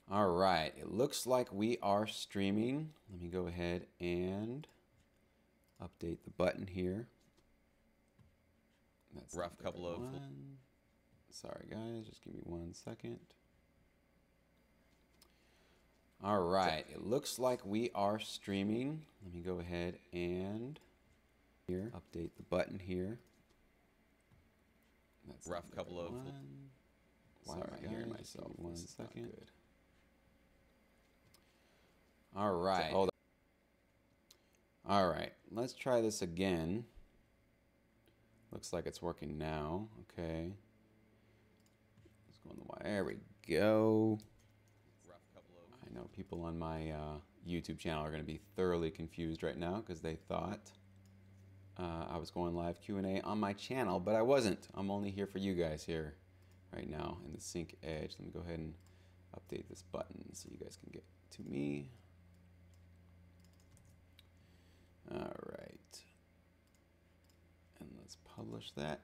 All right, it looks like we are streaming. Let me go ahead and update the button here. That's rough couple of. Sorry guys, just give me 1 second. All right, it looks like we are streaming. Let me go ahead and here update the button here. That's rough couple of. Why am I hearing myself? 1 second. All right. Hold on. All right, let's try this again. Looks like it's working now. Okay. Let's go on the wire. There we go. I know people on my YouTube channel are going to be thoroughly confused right now because they thought I was going live Q&A on my channel, but I wasn't. I'm only here for you guys here right now in the sync edge. Let me go ahead and update this button so you guys can get to me. All right. And let's publish that.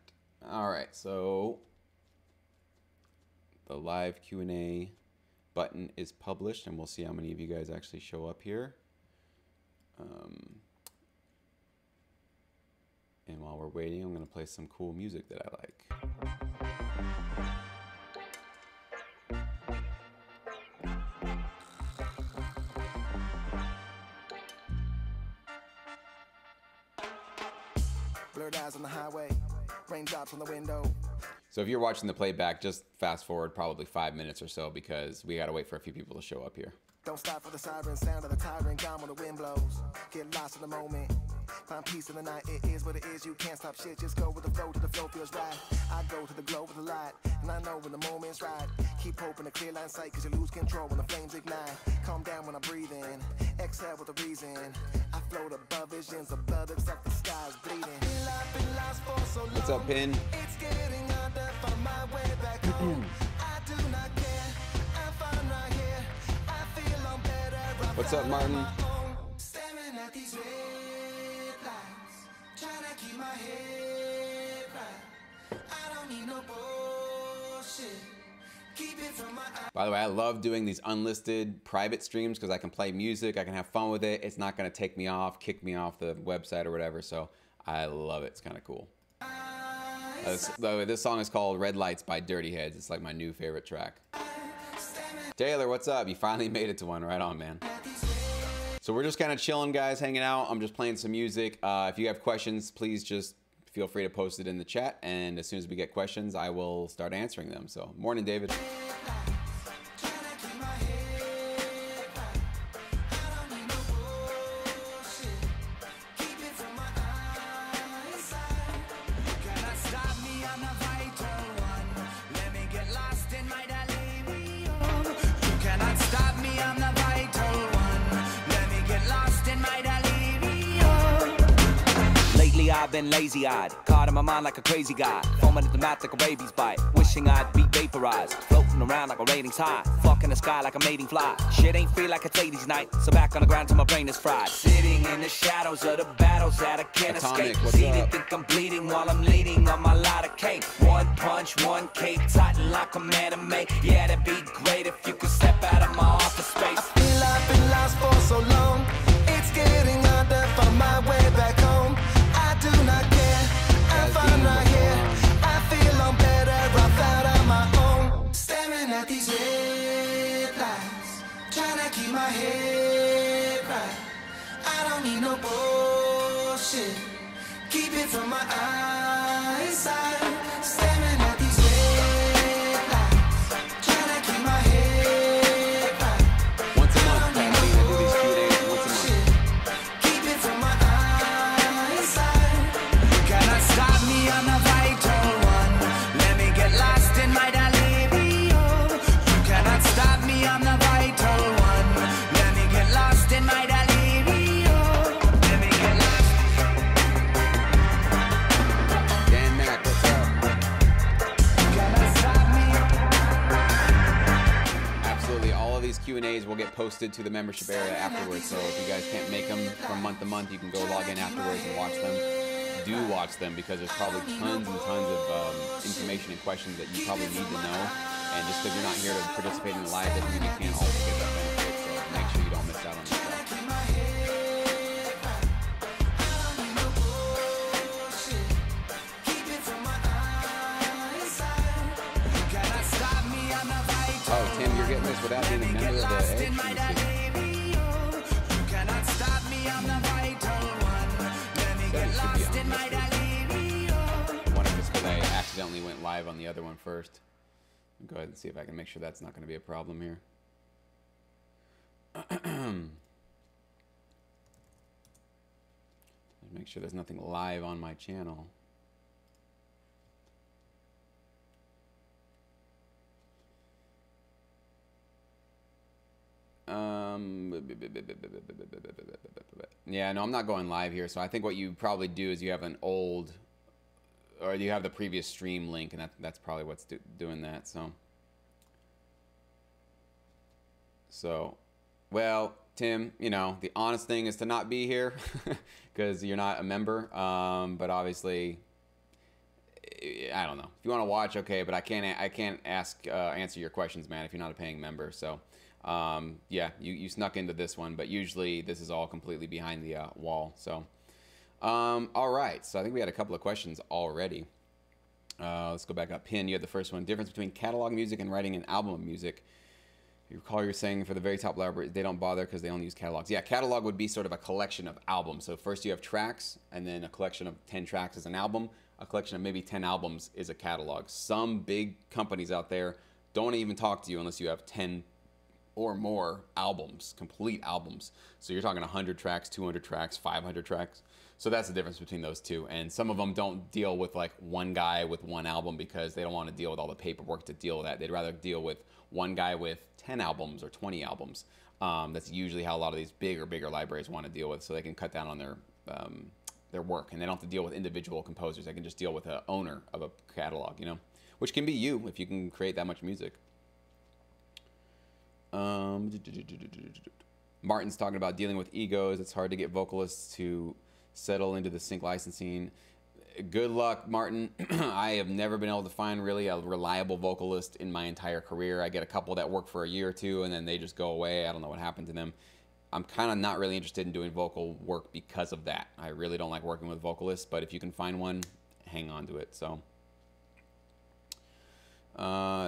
All right, so the live Q&A button is published, and we'll see how many of you guys actually show up here. And while we're waiting, I'm going to play some cool music that I like. Blurred eyes on the highway, raindrops on the window. So if you're watching the playback, just fast forward probably 5 minutes or so because we got to wait for a few people to show up here. Don't stop for the siren sound of the tyrant gone when the wind blows. Get lost in the moment. Find peace in the night. It is what it is. You can't stop shit. Just go with the flow till the flow feels right. I go to the glow with the light, and I know when the moment's right. Keep hoping a clear line sight, cause you lose control when the flames ignite. Calm down when I breathe in. Exhale with a reason. I float above visions of blood. Looks like the sky's bleeding. What's up, Pin? It's getting harder for my way back home. I do not care. I'm fine right here. I feel I'm better. What's up, Martin? Staring at these red lights, trying to keep my head right. I don't need no bullshit. Keep it from my eyes. By the way, I love doing these unlisted private streams because I can play music, I can have fun with it. It's not going to take me off, kick me off the website or whatever, so I love it. It's kind of cool. This song is called Red Lights by Dirty Heads. It's like my new favorite track. Taylor, what's up? You finally made it to one. Right on, man. So we're just kind of chilling, guys, hanging out. I'm just playing some music. If you have questions, please just feel free to post it in the chat. And as soon as we get questions, I will start answering them. So, morning, David. I've been lazy-eyed, caught in my mind like a crazy guy, foaming at the mouth like a rabies bite, wishing I'd be vaporized, floating around like a ratings high, fucking the sky like a mating fly. Shit ain't free like a ladies' night, so back on the ground till my brain is fried. Sitting in the shadows of the battles that I can't escape. See, they think I'm bleeding while I'm leading on my lighter cake. One punch, one cape, tighten like a man to make. Yeah, that'd be great if you could step out of my office space. I feel I've been lost for so long. It's getting harder to find my way back home. I do not care, I'm fine right here. I feel I'm better off out on my own. Staring at these red lights, trying to keep my head right. I don't need no bullshit. Keep it from my eyesight. Staring at these red lights, trying to keep my head right. Once a month, I do these Q&As once a month. Keep it from my eyesight. Cannot stop me on the vital one. Let me get lost in my delirium. You cannot stop me on the vital one. Let me get lost in my delirium. Let me get lost. Dan Mac, what's up? Cannot stop me. Absolutely, all of these Q&As will get posted to the membership area afterwards, so if you guys can't make them from month to month, you can go log in afterwards and watch them. Do watch them because there's probably tons and tons of information and questions that you probably need to know And just because you're not here to participate in the live doesn't mean you can't also get that benefit. So make sure you don't miss out on that. Oh, Tim, you're getting this without being a member of the Edge? One of it's because I accidentally went live on the other one first. I'll go ahead and see if I can make sure that's not going to be a problem here. Make sure there's nothing live on my channel. Yeah, no, I'm not going live here. So I think what you probably do is you have an old, or you have the previous stream link, and that's probably what's doing that. So, well, Tim, you know, the honest thing is to not be here because you're not a member. But obviously, I don't know. If you want to watch, okay, but I can't answer your questions, man, if you're not a paying member. So. Yeah, you snuck into this one, but usually this is all completely behind the wall. So, all right. So I think we had a couple of questions already. Let's go back up. Pin, you had the first one. Difference between catalog music and writing an album of music. You recall you're saying for the very top library, they don't bother because they only use catalogs. Yeah, catalog would be sort of a collection of albums. So first you have tracks, and then a collection of 10 tracks is an album. A collection of maybe 10 albums is a catalog. Some big companies out there don't even talk to you unless you have 10 or more albums, complete albums. So you're talking 100 tracks, 200 tracks, 500 tracks. So that's the difference between those two. And some of them don't deal with like one guy with one album because they don't want to deal with all the paperwork to deal with that. They'd rather deal with one guy with 10 albums or 20 albums. That's usually how a lot of these bigger libraries want to deal with, so they can cut down on their work, and they don't have to deal with individual composers. They can just deal with the owner of a catalog, you know, which can be you if you can create that much music. Martin's talking about dealing with egos. It's hard to get vocalists to settle into the sync licensing. Good luck, Martin. I have never been able to find really a reliable vocalist in my entire career. I get a couple that work for a year or two, and then they just go away. I don't know what happened to them. I'm kind of not really interested in doing vocal work because of that. I really don't like working with vocalists, but if you can find one, hang on to it. So.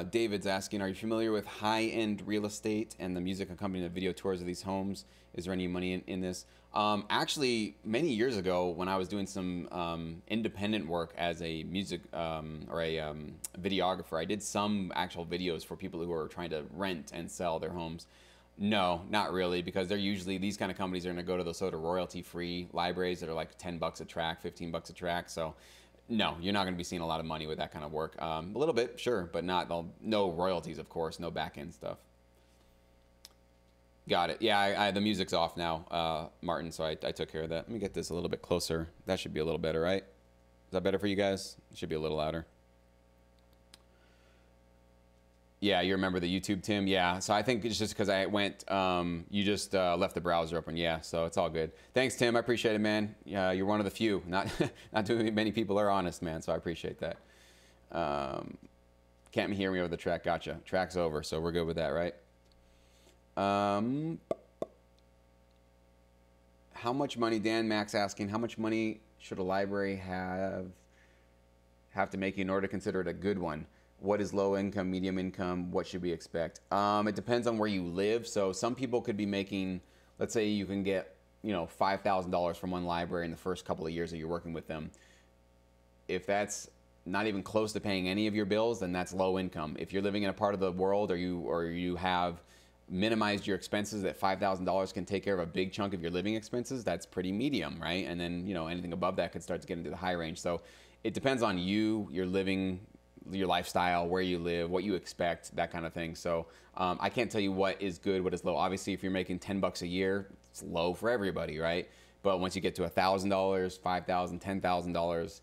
David's asking, are you familiar with high-end real estate and the music accompanying the video tours of these homes? Is there any money in this? Actually, many years ago, when I was doing some independent work as a music or a videographer, I did some actual videos for people who are trying to rent and sell their homes. No, not really, because they're usually, these kind of companies are going to go to those sort of royalty-free libraries that are like 10 bucks a track, 15 bucks a track. So no, you're not going to be seeing a lot of money with that kind of work. A little bit, sure, but no royalties, of course, no back-end stuff. Got it. Yeah, the music's off now, Martin, so I took care of that. Let me get this a little bit closer. That should be a little better, right? Is that better for you guys? It should be a little louder. Yeah, you remember the YouTube, Tim? Yeah, so I think it's just because I went, you just left the browser open. Yeah, so it's all good. Thanks, Tim. I appreciate it, man. Yeah, you're one of the few. Not too many people are honest, man, so I appreciate that. Can't hear me over the track. Gotcha. Track's over, so we're good with that, right? How much money, Dan Max asking, how much money should a library have to make in order to consider it a good one? What is low income, medium income? What should we expect? It depends on where you live. So some people could be making, let's say you can get, $5,000 from one library in the first couple of years that you're working with them. If that's not even close to paying any of your bills, then that's low income. If you're living in a part of the world or you have minimized your expenses that $5,000 can take care of a big chunk of your living expenses, that's pretty medium, right? And then, anything above that could start to get into the high range. So it depends on you, your living, your lifestyle, where you live, what you expect, that kind of thing. So I can't tell you what is good, what is low. Obviously, if you're making 10 bucks a year, it's low for everybody, right? But once you get to $1,000, $5,000, $10,000,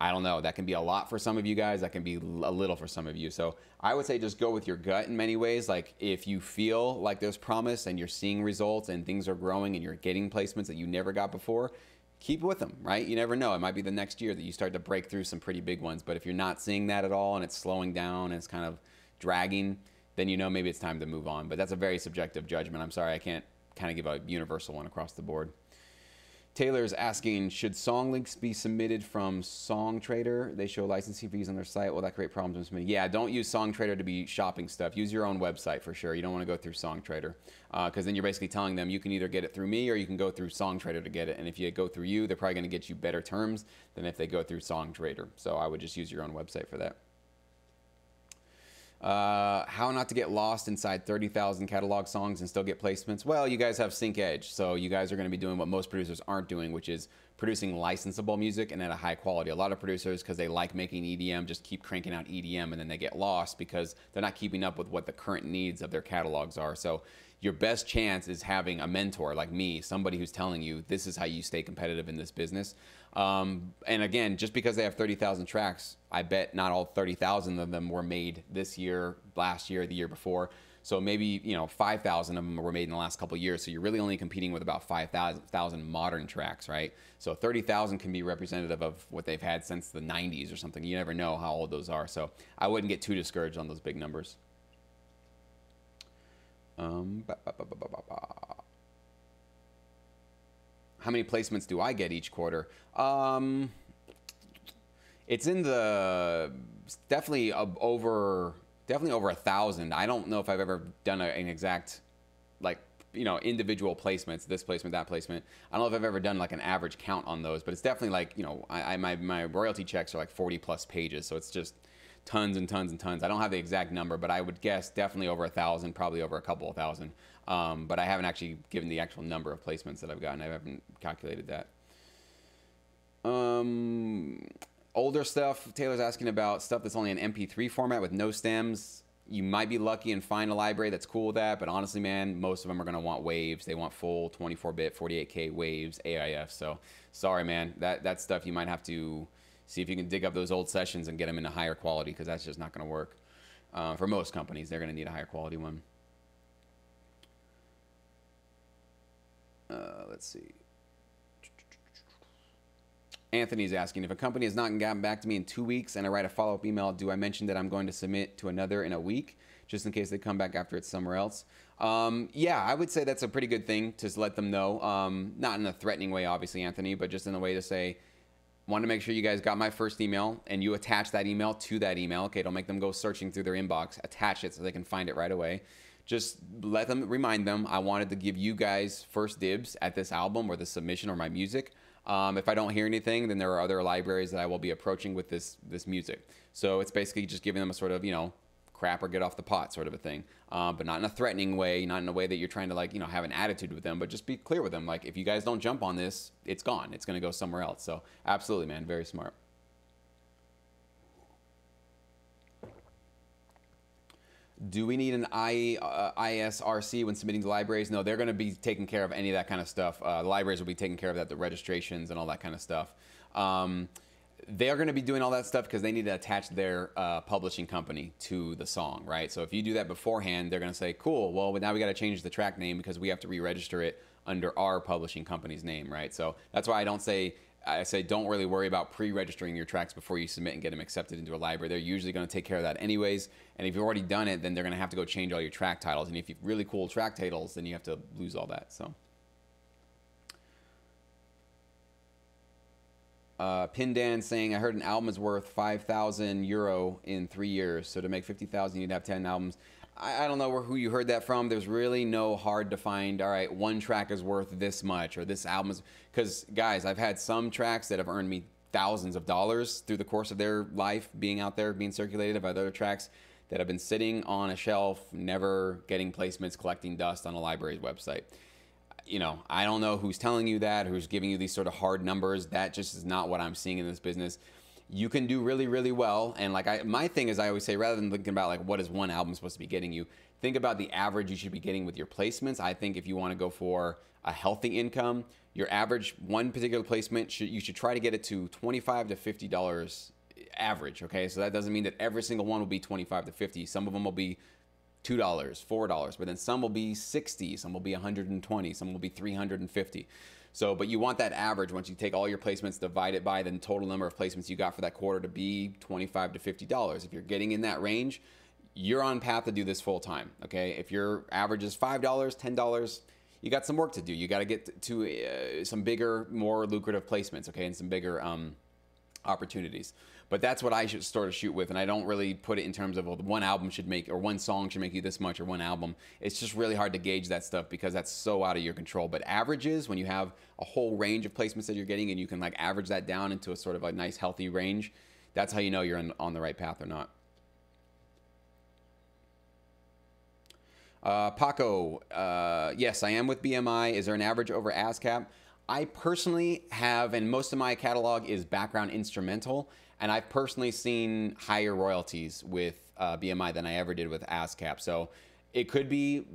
I don't know. That can be a lot for some of you guys. That can be a little for some of you. So I would say just go with your gut in many ways. Like if you feel like there's promise and you're seeing results and things are growing and you're getting placements that you never got before, keep with them, right? You never know. It might be the next year that you start to break through some pretty big ones. But if you're not seeing that at all and it's slowing down and it's kind of dragging, then you know maybe it's time to move on. But that's a very subjective judgment. I'm sorry, I can't kind of give a universal one across the board. Taylor's asking, should song links be submitted from SongTrader? They show licensing fees on their site. Will that create problems when submitting? Yeah, don't use SongTrader to be shopping stuff. Use your own website for sure. You don't want to go through SongTrader because then you're basically telling them you can either get it through me or you can go through SongTrader to get it. And if you go through you, they're probably going to get you better terms than if they go through SongTrader. So I would just use your own website for that. How not to get lost inside 30,000 catalog songs and still get placements? Well, you guys have Sync Edge, so you guys are going to be doing what most producers aren't doing, which is producing licensable music and at a high quality. A lot of producers, because they like making EDM, just keep cranking out EDM and then they get lost because they're not keeping up with what the current needs of their catalogs are. So your best chance is having a mentor like me, somebody who's telling you this is how you stay competitive in this business. And again, just because they have 30,000 tracks, I bet not all 30,000 of them were made this year, last year, the year before. So maybe, you know, 5,000 of them were made in the last couple of years. So you're really only competing with about 5,000 modern tracks, right? So 30,000 can be representative of what they've had since the 90s or something. You never know how old those are. So I wouldn't get too discouraged on those big numbers. How many placements do I get each quarter? It's in the definitely over 1,000. I don't know if I've ever done an exact, like, you know, individual placements, this placement, that placement. I don't know if I've ever done like an average count on those, but it's definitely like, you know, my royalty checks are like 40 plus pages, so it's just tons and tons and tons. I don't have the exact number, but I would guess definitely over 1,000, probably over a couple of thousand. But I haven't actually given the actual number of placements that I've gotten. I haven't calculated that. Older stuff, Taylor's asking about stuff that's only in MP3 format with no stems. You might be lucky and find a library that's cool with that, but honestly, man, most of them are going to want waves. They want full 24-bit, 48K waves, AIF. So sorry, man, that stuff you might have to see if you can dig up those old sessions and get them into higher quality, because that's just not going to work. For most companies, they're going to need a higher quality one. Let's see. Anthony's asking, if a company has not gotten back to me in 2 weeks and I write a follow-up email, do I mention that I'm going to submit to another in a week, just in case they come back after it's somewhere else? Yeah, I would say that's a pretty good thing to let them know. Not in a threatening way, obviously, Anthony, but just in a way to say, want to make sure you guys got my first email, and you attach that email to that email. Okay, don't make them go searching through their inbox. Attach it so they can find it right away. Just let them, remind them, I wanted to give you guys first dibs at this album or the submission or my music. If I don't hear anything, then there are other libraries that I will be approaching with this music. So it's basically just giving them a sort of, you know, crap or get off the pot sort of a thing. But not in a threatening way, not in a way that you're trying to, like, you know, have an attitude with them, but just be clear with them. Like, if you guys don't jump on this, it's gone. It's going to go somewhere else. So absolutely, man. Very smart. Do we need an ISRC when submitting to libraries? No, they're going to be taking care of any of that kind of stuff. The libraries will be taking care of that, the registrations and all that kind of stuff. They're going to be doing all that stuff because they need to attach their publishing company to the song, right? So if you do that beforehand, they're going to say, cool, well, now we got to change the track name because we have to re-register it under our publishing company's name, right? So that's why I say don't really worry about pre-registering your tracks before you submit and get them accepted into a library. They're usually going to take care of that anyways. And if you've already done it, then they're going to have to go change all your track titles. And if you've really cool track titles, then you have to lose all that. So, Pindan saying, I heard an album is worth 5,000 euro in 3 years. So to make 50,000, you'd have 10 albums. I don't know who you heard that from. There's really no hard to find, all right, one track is worth this much, or this album is, because guys, I've had some tracks that have earned me thousands of dollars through the course of their life being out there, being circulated. I've had other tracks that have been sitting on a shelf, never getting placements, collecting dust on a library's website. You know, I don't know who's telling you that, who's giving you these sort of hard numbers. That just is not what I'm seeing in this business. You can do really, really well. And like my thing is, I always say, rather than thinking about like what is one album supposed to be getting you, think about the average you should be getting with your placements. I think if you want to go for a healthy income, your average one particular placement, you should try to get it to $25 to $50 average. Okay, so that doesn't mean that every single one will be 25 to 50. Some of them will be $2, $4, but then some will be 60, some will be 120, some will be 350. So, but you want that average once you take all your placements, divide it by the total number of placements you got for that quarter to be $25 to $50. If you're getting in that range, you're on path to do this full time. Okay, if your average is $5, $10, you got some work to do. You got to get to some bigger, more lucrative placements. Okay, and some bigger opportunities. But that's what I should sort of shoot with, and I don't really put it in terms of, well, one album should make, or one song should make you this much, or one album. It's just really hard to gauge that stuff because that's so out of your control. But averages, when you have a whole range of placements that you're getting and you can like average that down into a sort of a nice healthy range, that's how you know you're on the right path or not. Paco, yes, I am with BMI. Is there an average over ASCAP? I personally have, and most of my catalog is background instrumental, and I've personally seen higher royalties with BMI than I ever did with ASCAP. So it could be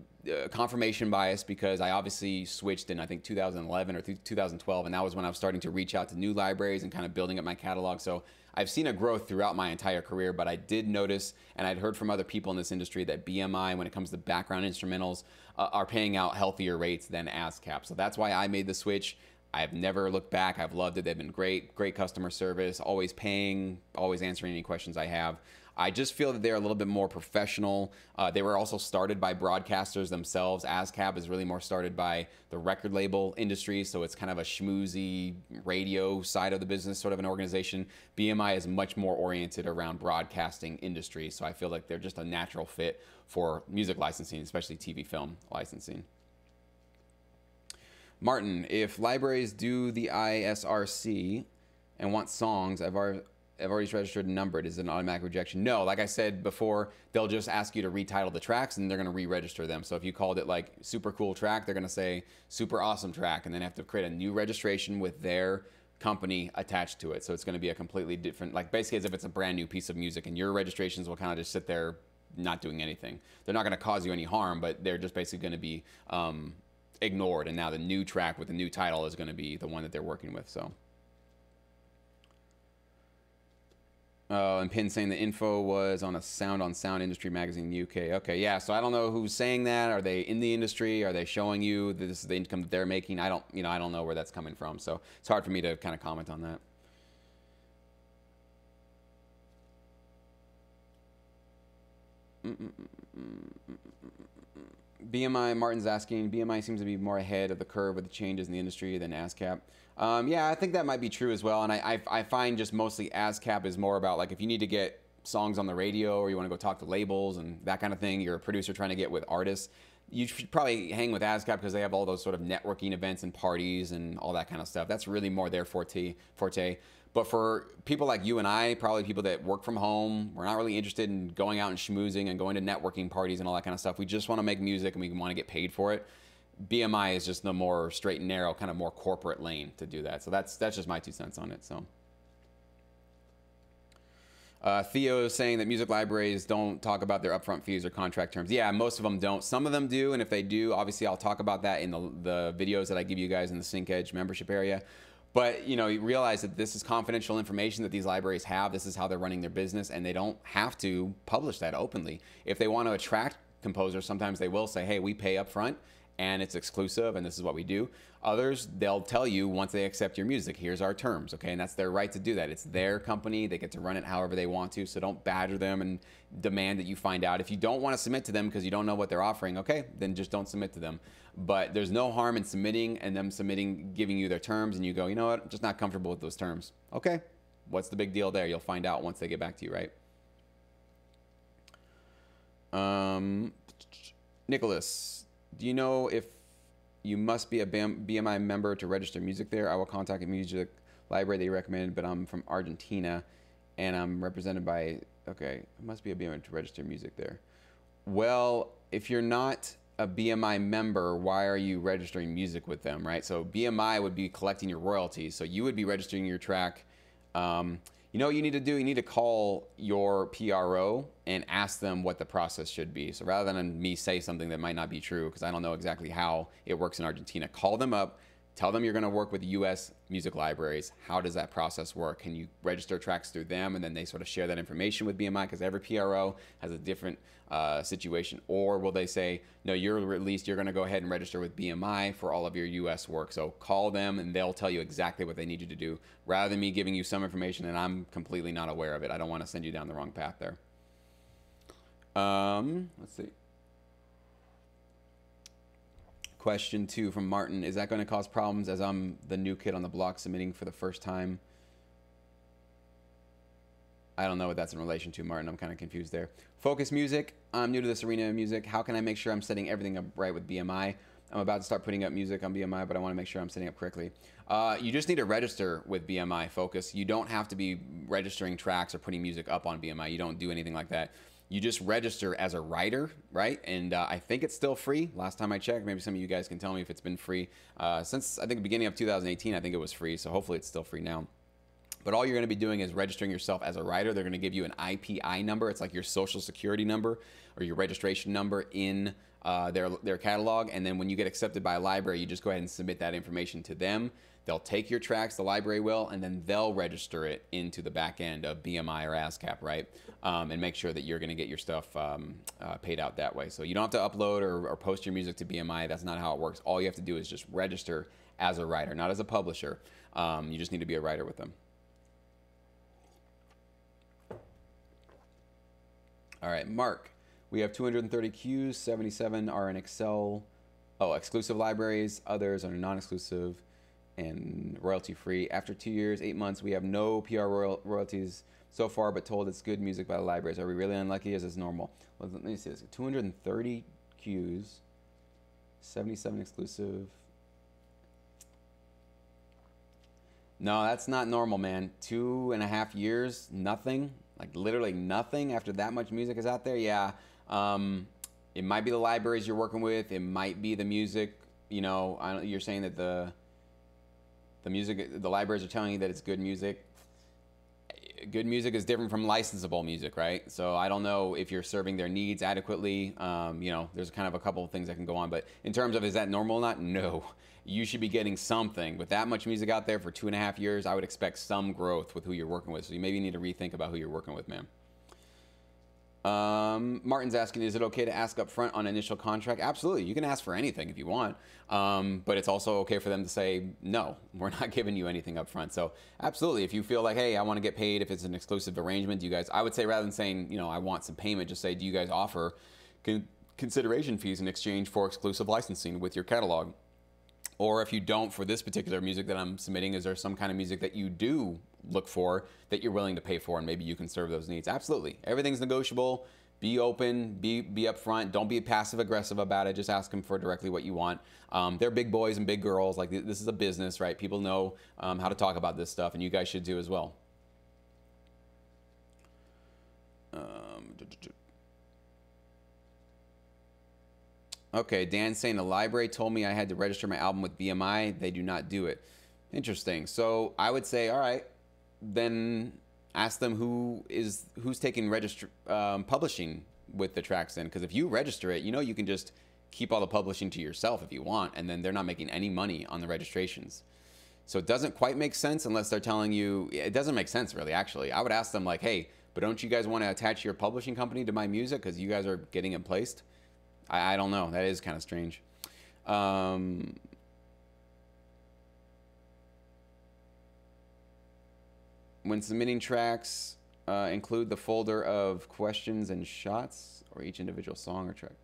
confirmation bias because I obviously switched in, I think, 2011 or 2012, and that was when I was starting to reach out to new libraries and kind of building up my catalog. So I've seen a growth throughout my entire career, but I did notice, and I'd heard from other people in this industry, that BMI, when it comes to background instrumentals, are paying out healthier rates than ASCAP. So that's why I made the switch. I've never looked back. I've loved it. They've been great customer service, always paying, always answering any questions I have. I just feel that they're a little bit more professional. They were also started by broadcasters themselves. ASCAP is really more started by the record label industry, so it's kind of a schmoozy radio side of the business, sort of an organization. BMI is much more oriented around broadcasting industry, so I feel like they're just a natural fit for music licensing, especially TV film licensing. Martin, if libraries do the ISRC and want songs, I've already registered and numbered. Is it an automatic rejection? No, like I said before, they'll just ask you to retitle the tracks and they're going to re-register them. So if you called it like super cool track, they're going to say super awesome track and then have to create a new registration with their company attached to it. So it's going to be a completely different, like basically as if it's a brand new piece of music, and your registrations will kind of just sit there not doing anything. They're not going to cause you any harm, but they're just basically going to be ignored, and now the new track with the new title is going to be the one that they're working with. So and Pin saying the info was on a Sound on Sound industry magazine in the UK. Okay, yeah, so I don't know who's saying that. Are they in the industry? Are they showing you that this is the income that they're making? I don't know where that's coming from, so it's hard for me to kind of comment on that. BMI, Martin's asking, BMI seems to be more ahead of the curve with the changes in the industry than ASCAP. Yeah, I think that might be true as well. And I find just mostly ASCAP is more about, like, if you need to get songs on the radio or you want to go talk to labels and that kind of thing, you're a producer trying to get with artists, you should probably hang with ASCAP because they have all those sort of networking events and parties and all that kind of stuff. That's really more their forte. But for people like you and I, probably people that work from home, we're not really interested in going out and schmoozing and going to networking parties and all that kind of stuff. We just want to make music and we want to get paid for it. BMI is just the more straight and narrow, kind of more corporate lane to do that. So that's just my 2 cents on it. So Theo is saying that music libraries don't talk about their upfront fees or contract terms. Yeah, most of them don't. Some of them do, and if they do, obviously I'll talk about that in the videos that I give you guys in the Sync Edge membership area. But, you realize that this is confidential information that these libraries have. This is how they're running their business, and they don't have to publish that openly. If they want to attract composers, sometimes they will say, hey, we pay up front, and it's exclusive, and this is what we do. Others, they'll tell you once they accept your music, here's our terms, okay? And that's their right to do that. It's their company. They get to run it however they want to, so don't badger them and demand that you find out. If you don't want to submit to them because you don't know what they're offering, okay, then just don't submit to them. But there's no harm in submitting and them submitting, giving you their terms, and you go, you know what, I'm just not comfortable with those terms. Okay, what's the big deal there? You'll find out once they get back to you, right? Nicholas, do you know if you must be a BMI member to register music there? I will contact a music library that you recommended, but I'm from Argentina, and I'm represented by, okay, it must be a BMI to register music there. Well, if you're not a BMI member, why are you registering music with them, right? So BMI would be collecting your royalties, so you would be registering your track. You know what you need to do? You need to call your PRO and ask them what the process should be. So rather than me say something that might not be true, because I don't know exactly how it works in Argentina, call them up, tell them you're going to work with US music libraries. How does that process work? Can you register tracks through them, and then they sort of share that information with BMI, because every PRO has a different situation? Or will they say, no, you're going to go ahead and register with BMI for all of your US work? So call them and they'll tell you exactly what they need you to do, rather than me giving you some information and I'm completely not aware of it. I don't want to send you down the wrong path there. Let's see. Question 2 from Martin. Is that going to cause problems as I'm the new kid on the block submitting for the first time? I don't know what that's in relation to, Martin. I'm kind of confused there. Focus Music. I'm new to this arena of music. How can I make sure I'm setting everything up right with BMI? I'm about to start putting up music on BMI, but I want to make sure I'm setting up correctly. You just need to register with BMI Focus. You don't have to be registering tracks or putting music up on BMI. You don't do anything like that. You just register as a writer, right? And I think it's still free. Last time I checked, maybe some of you guys can tell me if it's been free. Since I think the beginning of 2018, I think it was free. So hopefully it's still free now. But all you're going to be doing is registering yourself as a writer. They're going to give you an IPI number. It's like your social security number or your registration number in their catalog. And then when you get accepted by a library, you just go ahead and submit that information to them. They'll take your tracks, the library will, and then they'll register it into the back end of BMI or ASCAP, right? And make sure that you're going to get your stuff paid out that way. So you don't have to upload or post your music to BMI. That's not how it works. All you have to do is just register as a writer, not as a publisher. You just need to be a writer with them. All right, Mark, we have 230 queues, 77 are in Excel, exclusive libraries, others are non-exclusive and royalty-free. After 2 years, 8 months, we have no PR royalties so far, but told it's good music by the libraries. Are we really unlucky, or is this normal? Well, let me see this. 230 queues, 77 exclusive. No, that's not normal, man. 2.5 years, nothing. Like literally nothing after that much music is out there. Yeah, it might be the libraries you're working with. It might be the music. You know, you're saying that the libraries are telling you that it's good music. Good music is different from licensable music, right? So I don't know if you're serving their needs adequately. You know, there's kind of a couple of things that can go on. But in terms of is that normal or not? No. You should be getting something. With that much music out there for 2.5 years, I would expect some growth with who you're working with. So you maybe need to rethink about who you're working with, man. Martin's asking, is it okay to ask up front on initial contract? Absolutely. You can ask for anything if you want. But it's also okay for them to say, no, we're not giving you anything up front. So absolutely. If you feel like, hey, I want to get paid, if it's an exclusive arrangement, do you guys, I would say rather than saying, you know, I want some payment, just say, do you guys offer consideration fees in exchange for exclusive licensing with your catalog? Or if you don't, for this particular music that I'm submitting, is there some kind of music that you do look for that you're willing to pay for, and maybe you can serve those needs? Absolutely. Everything's negotiable. Be open, be upfront. Don't be passive aggressive about it. Just ask them for directly what you want. They're big boys and big girls. Like, this is a business, right? People know how to talk about this stuff, and you guys should do as well. Okay, Dan's saying the library told me I had to register my album with BMI. They do not do it. Interesting. So I would say, all right, then ask them who's taking publishing with the tracks then. Because if you register it, you know you can just keep all the publishing to yourself if you want, and then they're not making any money on the registrations. So it doesn't quite make sense unless they're telling you, it doesn't make sense really, actually. I would ask them like, hey, but don't you guys want to attach your publishing company to my music because you guys are getting it placed? I don't know. That is kind of strange. When submitting tracks, include the folder of questions and shots, or each individual song or track.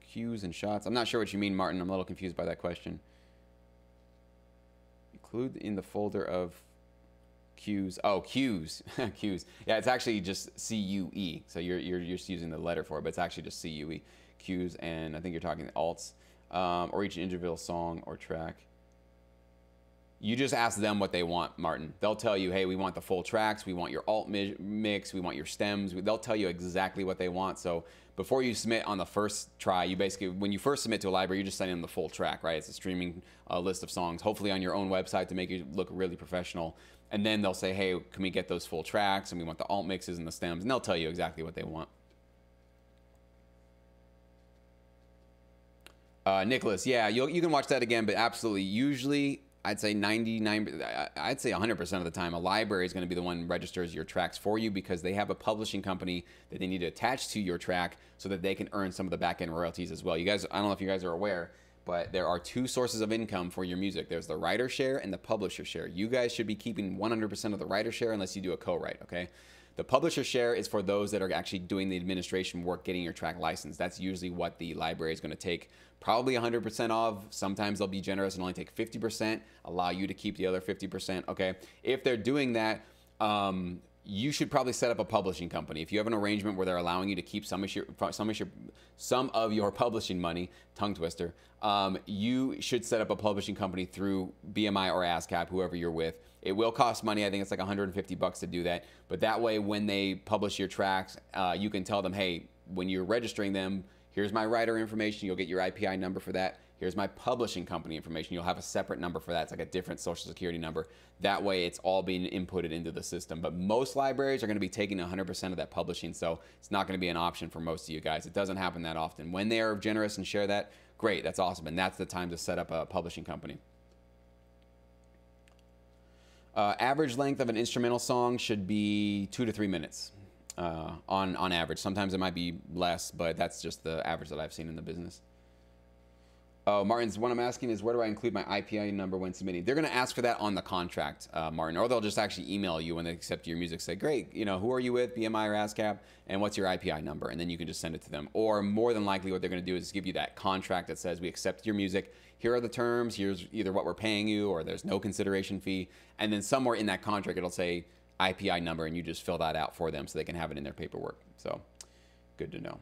Cues and shots. I'm not sure what you mean, Martin. I'm a little confused by that question. Include in the folder of cues. Oh, cues. Cues. Yeah, it's actually just C-U-E. So you're just using the letter for it, but it's actually just C-U-E. Cues, and I think you're talking alts, or each individual song or track. You just ask them what they want, Martin. They'll tell you, hey, we want the full tracks, we want your alt mix, we want your stems. They'll tell you exactly what they want. So before you submit on the first try, you basically, when you first submit to a library, you're just sending them the full track, right? It's a streaming list of songs, hopefully on your own website to make you look really professional. And then they'll say, hey, can we get those full tracks? And we want the alt mixes and the stems. And they'll tell you exactly what they want. Nicholas, yeah, you can watch that again, but absolutely, usually I'd say 100% of the time, a library is going to be the one that registers your tracks for you because they have a publishing company that they need to attach to your track so that they can earn some of the back-end royalties as well. You guys, I don't know if you guys are aware, but there are two sources of income for your music. There's the writer share and the publisher share. You guys should be keeping 100% of the writer share unless you do a co-write, okay? The publisher share is for those that are actually doing the administration work, getting your track licensed. That's usually what the library is going to take probably 100% of. Sometimes they'll be generous and only take 50%, allow you to keep the other 50%. Okay, if they're doing that, you should probably set up a publishing company. If you have an arrangement where they're allowing you to keep some of your publishing money, tongue twister, you should set up a publishing company through BMI or ASCAP, whoever you're with. It will cost money. I think it's like $150 to do that. But that way, when they publish your tracks, you can tell them, hey, when you're registering them, here's my writer information. You'll get your IPI number for that. Here's my publishing company information. You'll have a separate number for that. It's like a different social security number. That way, it's all being inputted into the system. But most libraries are going to be taking 100% of that publishing, so it's not going to be an option for most of you guys. It doesn't happen that often. When they are generous and share that, great, that's awesome. And that's the time to set up a publishing company. Average length of an instrumental song should be 2 to 3 minutes on average. Sometimes it might be less, but that's just the average that I've seen in the business. Oh, Martin's, what I'm asking is, where do I include my IPI number when submitting? They're going to ask for that on the contract, Martin, or they'll just actually email you when they accept your music. Say, great, you know, who are you with, BMI or ASCAP, and what's your IPI number? And then you can just send it to them. Or more than likely what they're going to do is give you that contract that says, we accept your music. Here are the terms. Here's either what we're paying you, or there's no consideration fee. And then somewhere in that contract, it'll say IPI number, and you just fill that out for them so they can have it in their paperwork. So good to know.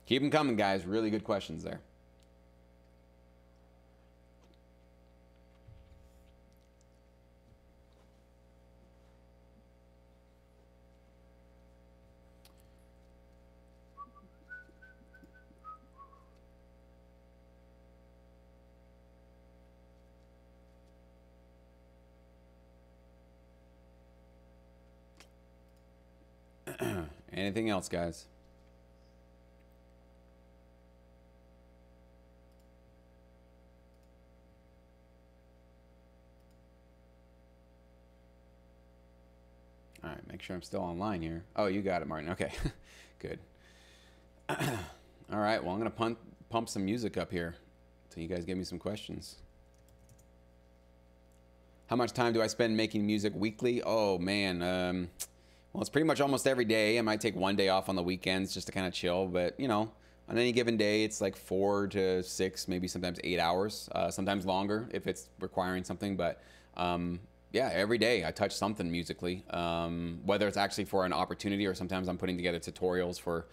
Keep them coming, guys. Really good questions there. Anything else, guys? All right, make sure I'm still online here. Oh, you got it, Martin. Okay, good. All right, well, I'm going to pump some music up here until you guys give me some questions. How much time do I spend making music weekly? Oh, man. Well, it's pretty much almost every day. I might take one day off on the weekends just to kind of chill. But, you know, on any given day, it's like 4 to 6, maybe sometimes 8 hours. Sometimes longer if it's requiring something. But, yeah, every day I touch something musically. Whether it's actually for an opportunity or sometimes I'm putting together tutorials for,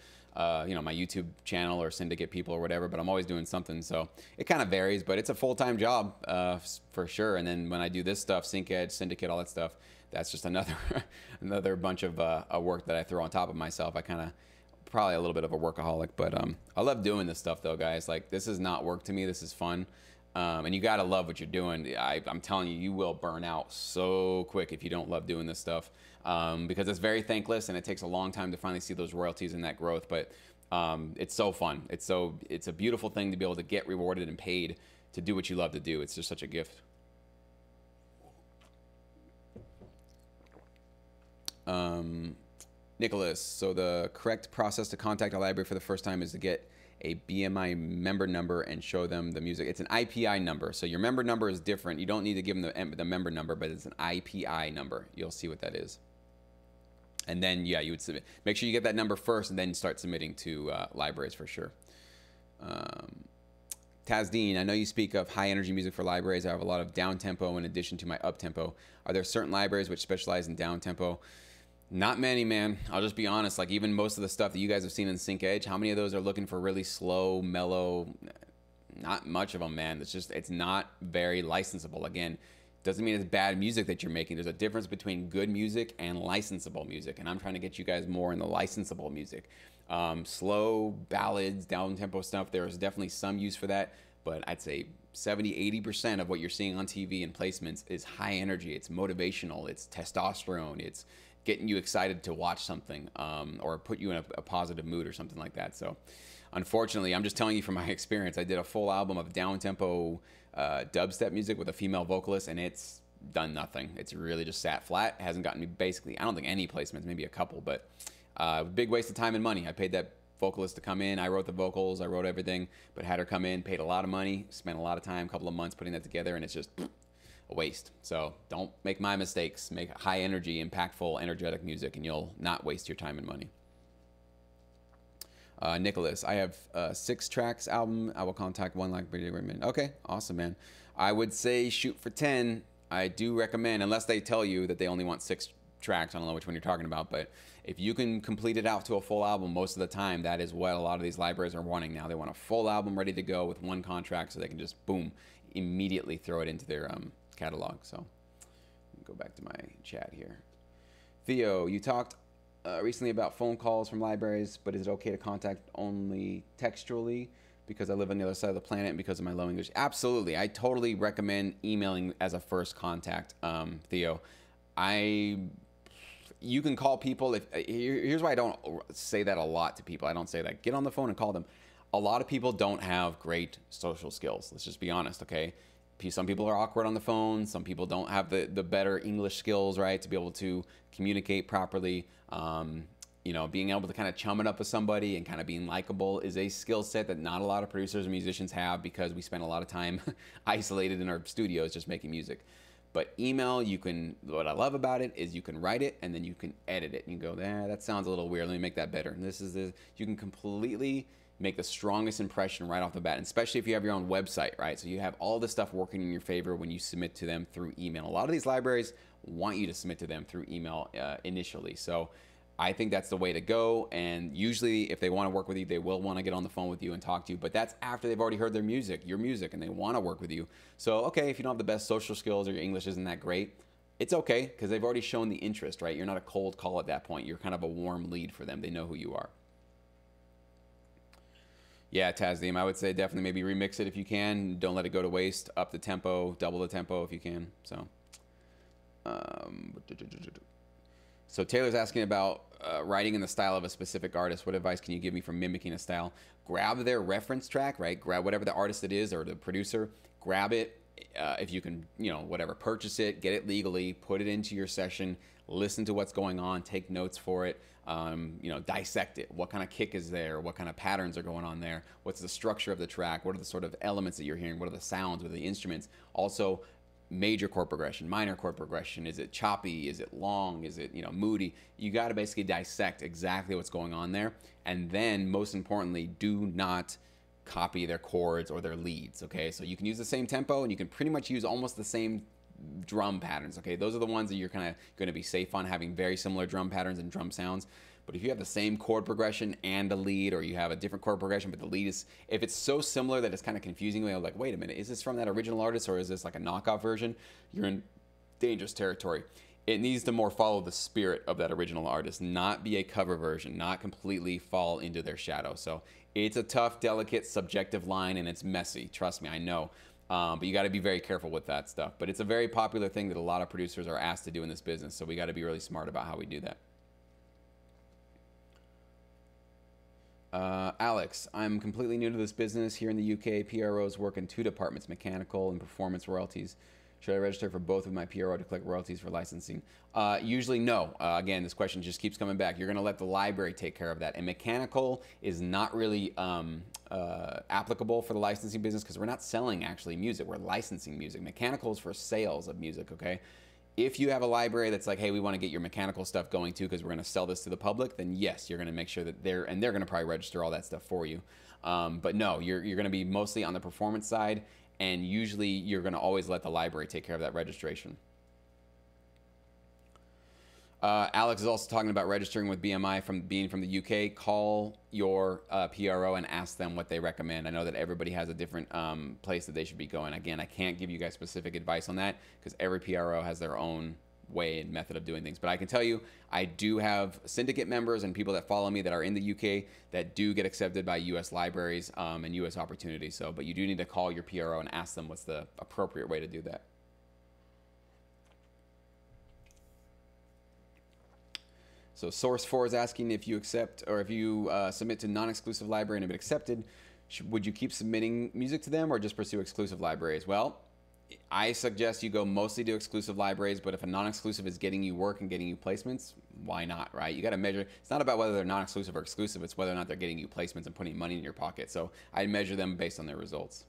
you know, my YouTube channel or syndicate people or whatever. But I'm always doing something. So it kind of varies. But it's a full-time job for sure. And then when I do this stuff, Sync Edge, Syndicate, all that stuff, that's just another bunch of work that I throw on top of myself. I kind of probably a little bit of a workaholic, but I love doing this stuff though, guys. Like, this is not work to me. This is fun, and you gotta love what you're doing. I'm telling you, you will burn out so quick if you don't love doing this stuff, because it's very thankless and it takes a long time to finally see those royalties and that growth. But it's so fun. It's a beautiful thing to be able to get rewarded and paid to do what you love to do. It's just such a gift. Nicholas, so the correct process to contact a library for the first time is to get a BMI member number and show them the music. It's an IPI number, so your member number is different. You don't need to give them the member number, but it's an IPI number. You'll see what that is. And then, yeah, you would submit. Make sure you get that number first and then start submitting to libraries for sure. Tazdeen, I know you speak of high energy music for libraries. I have a lot of down tempo in addition to my up tempo. Are there certain libraries which specialize in down tempo? Not many, man. I'll just be honest. Like, even most of the stuff that you guys have seen in Sync Edge, how many of those are looking for really slow, mellow? Not much of them, man. It's not very licensable. Again, doesn't mean it's bad music that you're making. There's a difference between good music and licensable music, and I'm trying to get you guys more in the licensable music. Slow ballads, down-tempo stuff, there's definitely some use for that, but I'd say 70-80% of what you're seeing on TV and placements is high energy. It's motivational. It's testosterone. It's getting you excited to watch something, or put you in a positive mood or something like that. So unfortunately, I'm just telling you from my experience. I did a full album of down-tempo dubstep music with a female vocalist, and it's done nothing. It's really just sat flat. It hasn't gotten me basically, I don't think, any placements, maybe a couple, but big waste of time and money. I paid that vocalist to come in. I wrote the vocals. I wrote everything, but had her come in, paid a lot of money, spent a lot of time, a couple of months putting that together, and it's just a waste. So don't make my mistakes. Make high energy, impactful, energetic music, and you'll not waste your time and money. Nicholas, I have 6 tracks album. I will contact one like video recommend. Okay, awesome, man. I would say shoot for 10. I do recommend, unless they tell you that they only want 6 tracks. I don't know which one you're talking about, but if you can complete it out to a full album, most of the time, that is what a lot of these libraries are wanting now. They want a full album ready to go with 1 contract, so they can just boom, immediately throw it into their catalog. So go back to my chat here. Theo, you talked recently about phone calls from libraries, but is it okay to contact only textually because I live on the other side of the planet and because of my low English? Absolutely. I totally recommend emailing as a first contact, Theo. You can call people. Here's why I don't say that a lot to people. I don't say that. Get on the phone and call them. A lot of people don't have great social skills. Let's just be honest, okay? Some people are awkward on the phone. Some people don't have the better English skills, right, to be able to communicate properly. You know, being able to kind of chum it up with somebody and kind of being likable is a skill set that not a lot of producers and musicians have because we spend a lot of time isolated in our studios just making music. But email, what I love about it is you can write it and then you can edit it. And you go, that sounds a little weird. Let me make that better. And you can completely make the strongest impression right off the bat, and especially if you have your own website, right? So you have all this stuff working in your favor when you submit to them through email. A lot of these libraries want you to submit to them through email initially. So I think that's the way to go. And usually if they want to work with you, they will want to get on the phone with you and talk to you. But that's after they've already heard your music, and they want to work with you. So, okay, if you don't have the best social skills or your English isn't that great, it's okay because they've already shown the interest, right? You're not a cold call at that point. You're kind of a warm lead for them. They know who you are. Yeah, Tazdeem, I would say definitely maybe remix it if you can. Don't let it go to waste. Up the tempo, double the tempo if you can. So Taylor's asking about writing in the style of a specific artist. What advice can you give me for mimicking a style? Grab their reference track, right? Grab whatever the artist it is or the producer. Grab it. If you can, whatever, purchase it, get it legally, put it into your session, listen to what's going on, take notes for it, dissect it. What kind of kick is there? What kind of patterns are going on there? What's the structure of the track? What are the sort of elements that you're hearing? What are the sounds? What are the instruments? Also, major chord progression, minor chord progression. Is it choppy? Is it long? Is it, moody? You got to basically dissect exactly what's going on there. And then, most importantly, do not copy their chords or their leads, okay? So you can use the same tempo and you can pretty much use almost the same drum patterns, okay? Those are the ones that you're kind of going to be safe on, having very similar drum patterns and drum sounds. But if you have the same chord progression and a lead, or you have a different chord progression, but the lead is, if it's so similar that it's kind of confusing, you're like, wait a minute, is this from that original artist or is this like a knockoff version? You're in dangerous territory. It needs to more follow the spirit of that original artist, not be a cover version, not completely fall into their shadow. So it's a tough, delicate, subjective line, and it's messy. Trust me, I know. But you got to be very careful with that stuff. But it's a very popular thing that a lot of producers are asked to do in this business. So we got to be really smart about how we do that. Alex, I'm completely new to this business. Here in the UK, PROs work in 2 departments, mechanical and performance royalties. Should I register for both of my PRO to collect royalties for licensing? Usually no. Again, this question just keeps coming back. You're going to let the library take care of that. And mechanical is not really applicable for the licensing business because we're not selling actually music. We're licensing music. Mechanical is for sales of music, okay? If you have a library that's like, hey, we want to get your mechanical stuff going too because we're going to sell this to the public, then yes, you're going to make sure that they're going to probably register all that stuff for you. But no, you're going to be mostly on the performance side, and usually you're going to always let the library take care of that registration. Alex is also talking about registering with BMI from being from the UK. Call your PRO and ask them what they recommend. I know that everybody has a different place that they should be going. Again, I can't give you guys specific advice on that because every PRO has their own way and method of doing things. But I can tell you, I do have syndicate members and people that follow me that are in the UK that do get accepted by US libraries and US opportunities. So, but you do need to call your PRO and ask them what's the appropriate way to do that. So Source 4 is asking if you accept or if you submit to non-exclusive library and have been accepted, would you keep submitting music to them or just pursue exclusive libraries? Well, I suggest you go mostly to exclusive libraries, but if a non-exclusive is getting you work and getting you placements, why not, right? You got to measure. It's not about whether they're non-exclusive or exclusive. It's whether or not they're getting you placements and putting money in your pocket. So I measure them based on their results.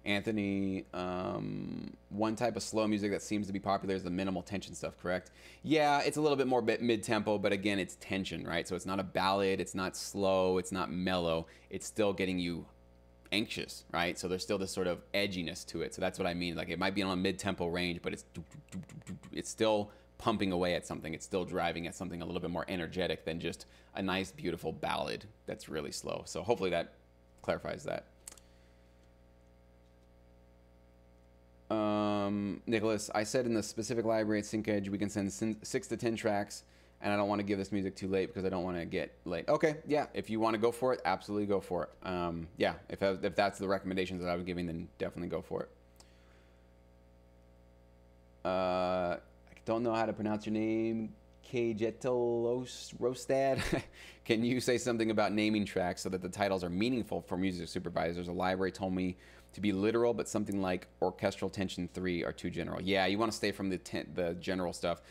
Anthony, one type of slow music that seems to be popular is the minimal tension stuff, correct? Yeah, it's a little bit more mid-tempo, but again, it's tension, right? So it's not a ballad, it's not slow, it's not mellow. It's still getting you anxious, right? So there's still this sort of edginess to it. So that's what I mean. Like, it might be on a mid-tempo range, but it's still pumping away at something. It's still driving at something a little bit more energetic than just a nice, beautiful ballad that's really slow. So hopefully that clarifies that. Nicholas, I said in the specific library at SyncEdge we can send 6 to 10 tracks, and I don't want to give this music too late because I don't want to get late. Okay, yeah, if you want to go for it, absolutely go for it. Yeah, if that's the recommendations that I was giving, then definitely go for it. I don't know how to pronounce your name. Kajetel Rostad. Can you say something about naming tracks so that the titles are meaningful for music supervisors? A library told me to be literal, but something like Orchestral Tension 3 are too general. Yeah, you want to stay from the general stuff.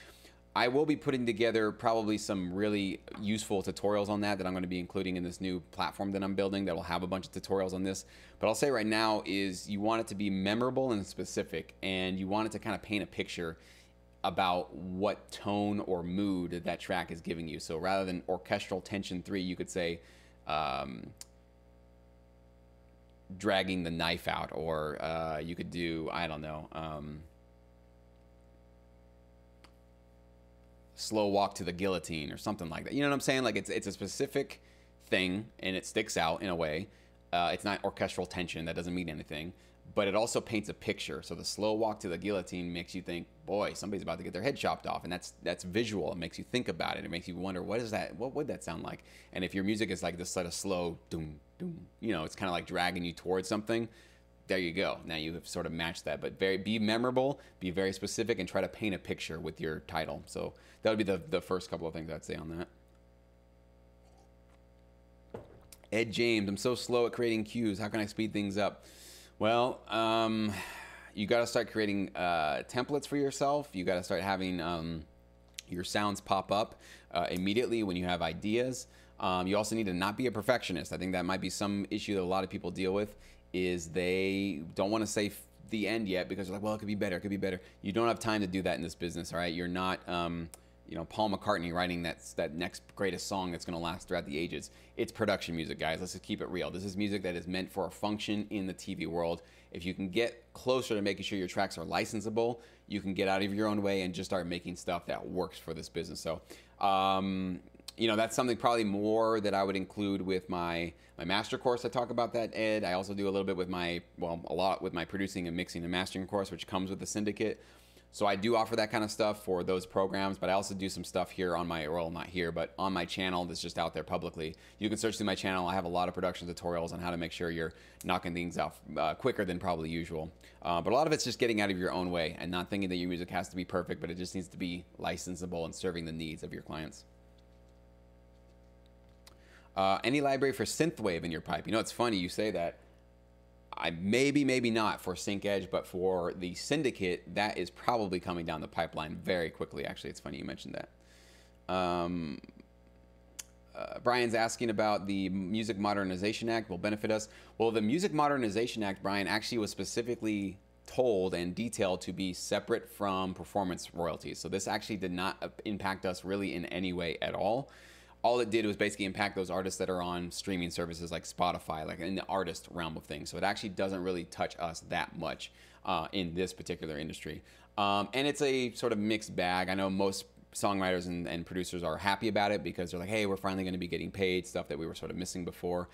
I will be putting together probably some really useful tutorials on that I'm going to be including in this new platform that I'm building that will have a bunch of tutorials on this. But I'll say right now is you want it to be memorable and specific, and you want it to kind of paint a picture about what tone or mood that track is giving you. So rather than Orchestral Tension 3, you could say dragging the knife out, or you could do, I don't know, slow walk to the guillotine or something like that. You know what I'm saying? Like it's a specific thing and it sticks out in a way. It's not orchestral tension. That doesn't mean anything. But it also paints a picture. So the slow walk to the guillotine makes you think, boy, somebody's about to get their head chopped off. And that's visual. It makes you think about it. It makes you wonder, what is that? What would that sound like? And if your music is like this sort of slow, doom, doom, you know, it's kind of like dragging you towards something. There you go. Now you have sort of matched that. But be memorable, be very specific, and try to paint a picture with your title. So that would be the first couple of things I'd say on that. Ed James, I'm so slow at creating cues. How can I speed things up? Well, you got to start creating templates for yourself. You got to start having your sounds pop up immediately when you have ideas. You also need to not be a perfectionist. I think that might be some issue that a lot of people deal with, is they don't want to say the end yet because they're like, well, it could be better, it could be better. You don't have time to do that in this business, all right? You're not, you know, Paul McCartney writing that next greatest song that's going to last throughout the ages. It's production music, guys. Let's just keep it real. This is music that is meant for a function in the TV world. If you can get closer to making sure your tracks are licensable, you can get out of your own way and just start making stuff that works for this business. So, you know, that's something probably more that I would include with my master course. I talk about that, Ed. I also do a little bit with a lot with my producing and mixing and mastering course, which comes with the syndicate. So I do offer that kind of stuff for those programs, but I also do some stuff here on my, well, not here, but on my channel that's just out there publicly. You can search through my channel. I have a lot of production tutorials on how to make sure you're knocking things out quicker than probably usual. But a lot of it's just getting out of your own way and not thinking that your music has to be perfect, but it just needs to be licensable and serving the needs of your clients. Any library for synthwave in your pipe? You know, it's funny you say that. I maybe not for SyncEdge, but for the syndicate, that is probably coming down the pipeline very quickly. Actually, it's funny you mentioned that. Brian's asking about the Music Modernization Act will benefit us. Well, the Music Modernization Act, Brian, actually was specifically told and detailed to be separate from performance royalties. So this actually did not impact us really in any way at all. All it did was basically impact those artists that are on streaming services like Spotify, like in the artist realm of things. So it actually doesn't really touch us that much in this particular industry. And it's a sort of mixed bag. I know most songwriters and producers are happy about it because they're like, hey, we're finally going to be getting paid, stuff that we were sort of missing before.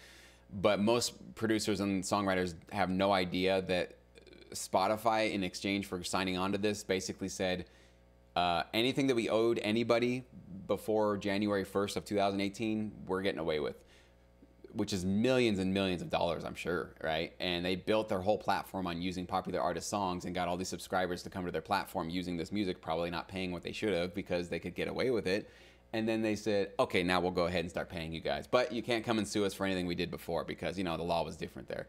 But most producers and songwriters have no idea that Spotify, in exchange for signing on to this, basically said, anything that we owed anybody before January 1st of 2018, we're getting away with, which is millions and millions of dollars, I'm sure, right? And they built their whole platform on using popular artist songs and got all these subscribers to come to their platform using this music, probably not paying what they should have because they could get away with it. And then they said, okay, now we'll go ahead and start paying you guys. But you can't come and sue us for anything we did before because, you know, the law was different there.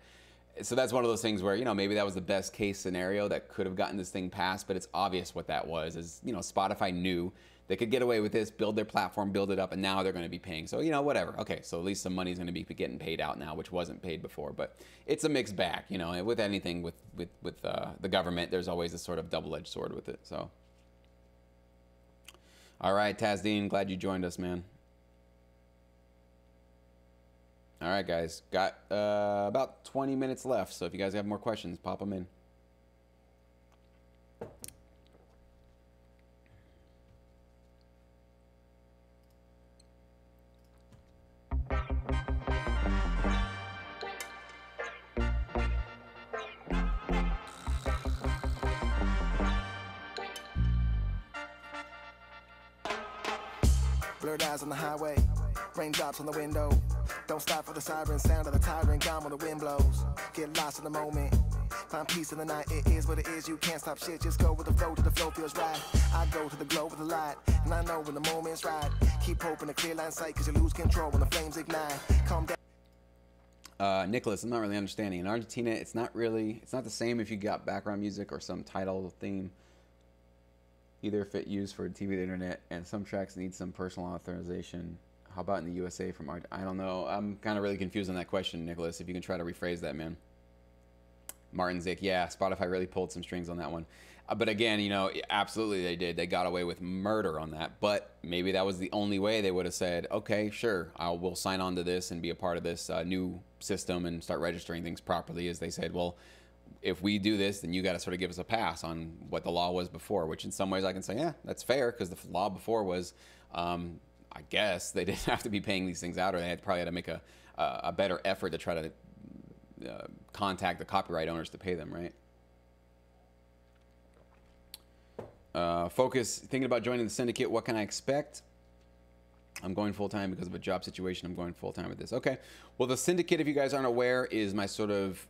So that's one of those things where, you know, maybe that was the best case scenario that could have gotten this thing passed, but it's obvious what that was. Is, you know, Spotify knew they could get away with this, build their platform, build it up, and now they're going to be paying. So, you know, whatever. Okay, so at least some money's going to be getting paid out now, which wasn't paid before. But it's a mixed bag, you know. With anything with the government, there's always a sort of double-edged sword with it. So, all right, Tazdeen, glad you joined us, man. All right, guys, got about 20 minutes left. So if you guys have more questions, pop them in. Blurred eyes on the highway, raindrops on the window. Don't stop for the siren sound of the tyrant gone when the wind blows. Get lost in the moment, find peace in the night. It is what it is, you can't stop shit. Just go with the flow till the flow feels right. I go to the glow with the light, and I know when the moment's right. Keep hoping a clear line sight, cause you lose control when the flames ignite. Calm down. Nicholas, I'm not really understanding. In Argentina, it's not the same if you got background music or some title theme. Either if it used for TV or the internet, and some tracks need some personal authorization. How about in the USA from art? I don't know. I'm kind of really confused on that question, Nicholas. If you can try to rephrase that, man. Martin Zick, yeah, Spotify really pulled some strings on that one. But again, you know, absolutely they did. They got away with murder on that. But maybe that was the only way they would have said, okay, sure, we'll sign on to this and be a part of this new system and start registering things properly. As they said, well, if we do this, then you got to sort of give us a pass on what the law was before, which in some ways I can say, yeah, that's fair, because the law before was, I guess, they didn't have to be paying these things out, or they probably had to make a better effort to try to contact the copyright owners to pay them, right? Focus, thinking about joining the syndicate, what can I expect? I'm going full-time because of a job situation. I'm going full-time with this. Okay. Well, the syndicate, if you guys aren't aware, is my sort of,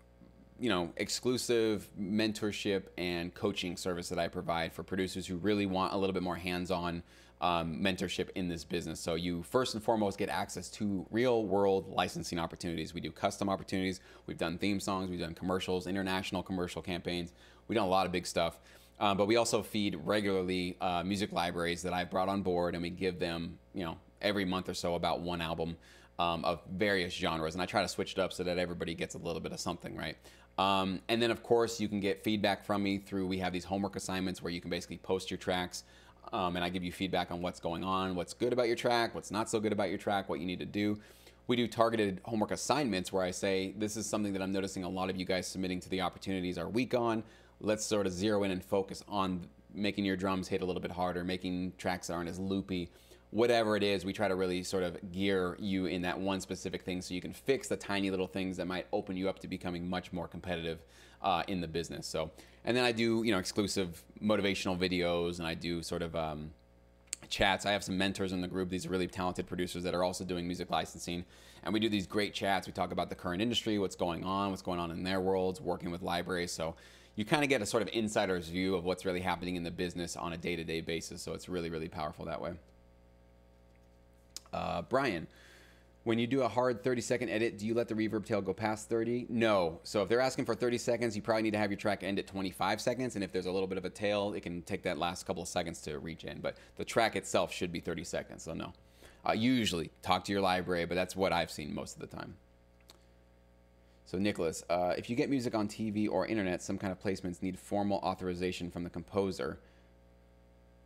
you know, exclusive mentorship and coaching service that I provide for producers who really want a little bit more hands-on mentorship in this business. So you first and foremost get access to real-world licensing opportunities. We do custom opportunities. We've done theme songs. We've done commercials, international commercial campaigns. We've done a lot of big stuff. But we also feed regularly music libraries that I've brought on board, and we give them, you know, every month or so about one album of various genres. And I try to switch it up so that everybody gets a little bit of something, right? And then, of course, you can get feedback from me through, we have these homework assignments where you can basically post your tracks, and I give you feedback on what's going on, what's good about your track, what's not so good about your track, what you need to do. We do targeted homework assignments where I say, this is something that I'm noticing a lot of you guys submitting to the opportunities are weak on. Let's sort of zero in and focus on making your drums hit a little bit harder, making tracks that aren't as loopy. Whatever it is, we try to really sort of gear you in that one specific thing so you can fix the tiny little things that might open you up to becoming much more competitive in the business. So, and then I do, you know, exclusive motivational videos, and I do sort of chats. I have some mentors in the group. These are really talented producers that are also doing music licensing. And we do these great chats. We talk about the current industry, what's going on in their worlds, working with libraries. So you kind of get a sort of insider's view of what's really happening in the business on a day-to-day basis. So it's really, really powerful that way. Brian, when you do a hard 30-second edit, do you let the reverb tail go past 30? No. So if they're asking for 30 seconds, you probably need to have your track end at 25 seconds. And if there's a little bit of a tail, it can take that last couple of seconds to reach in. But the track itself should be 30 seconds, so no. Usually, talk to your library, but that's what I've seen most of the time. So Nicholas, if you get music on TV or internet, some kind of placements need formal authorization from the composer.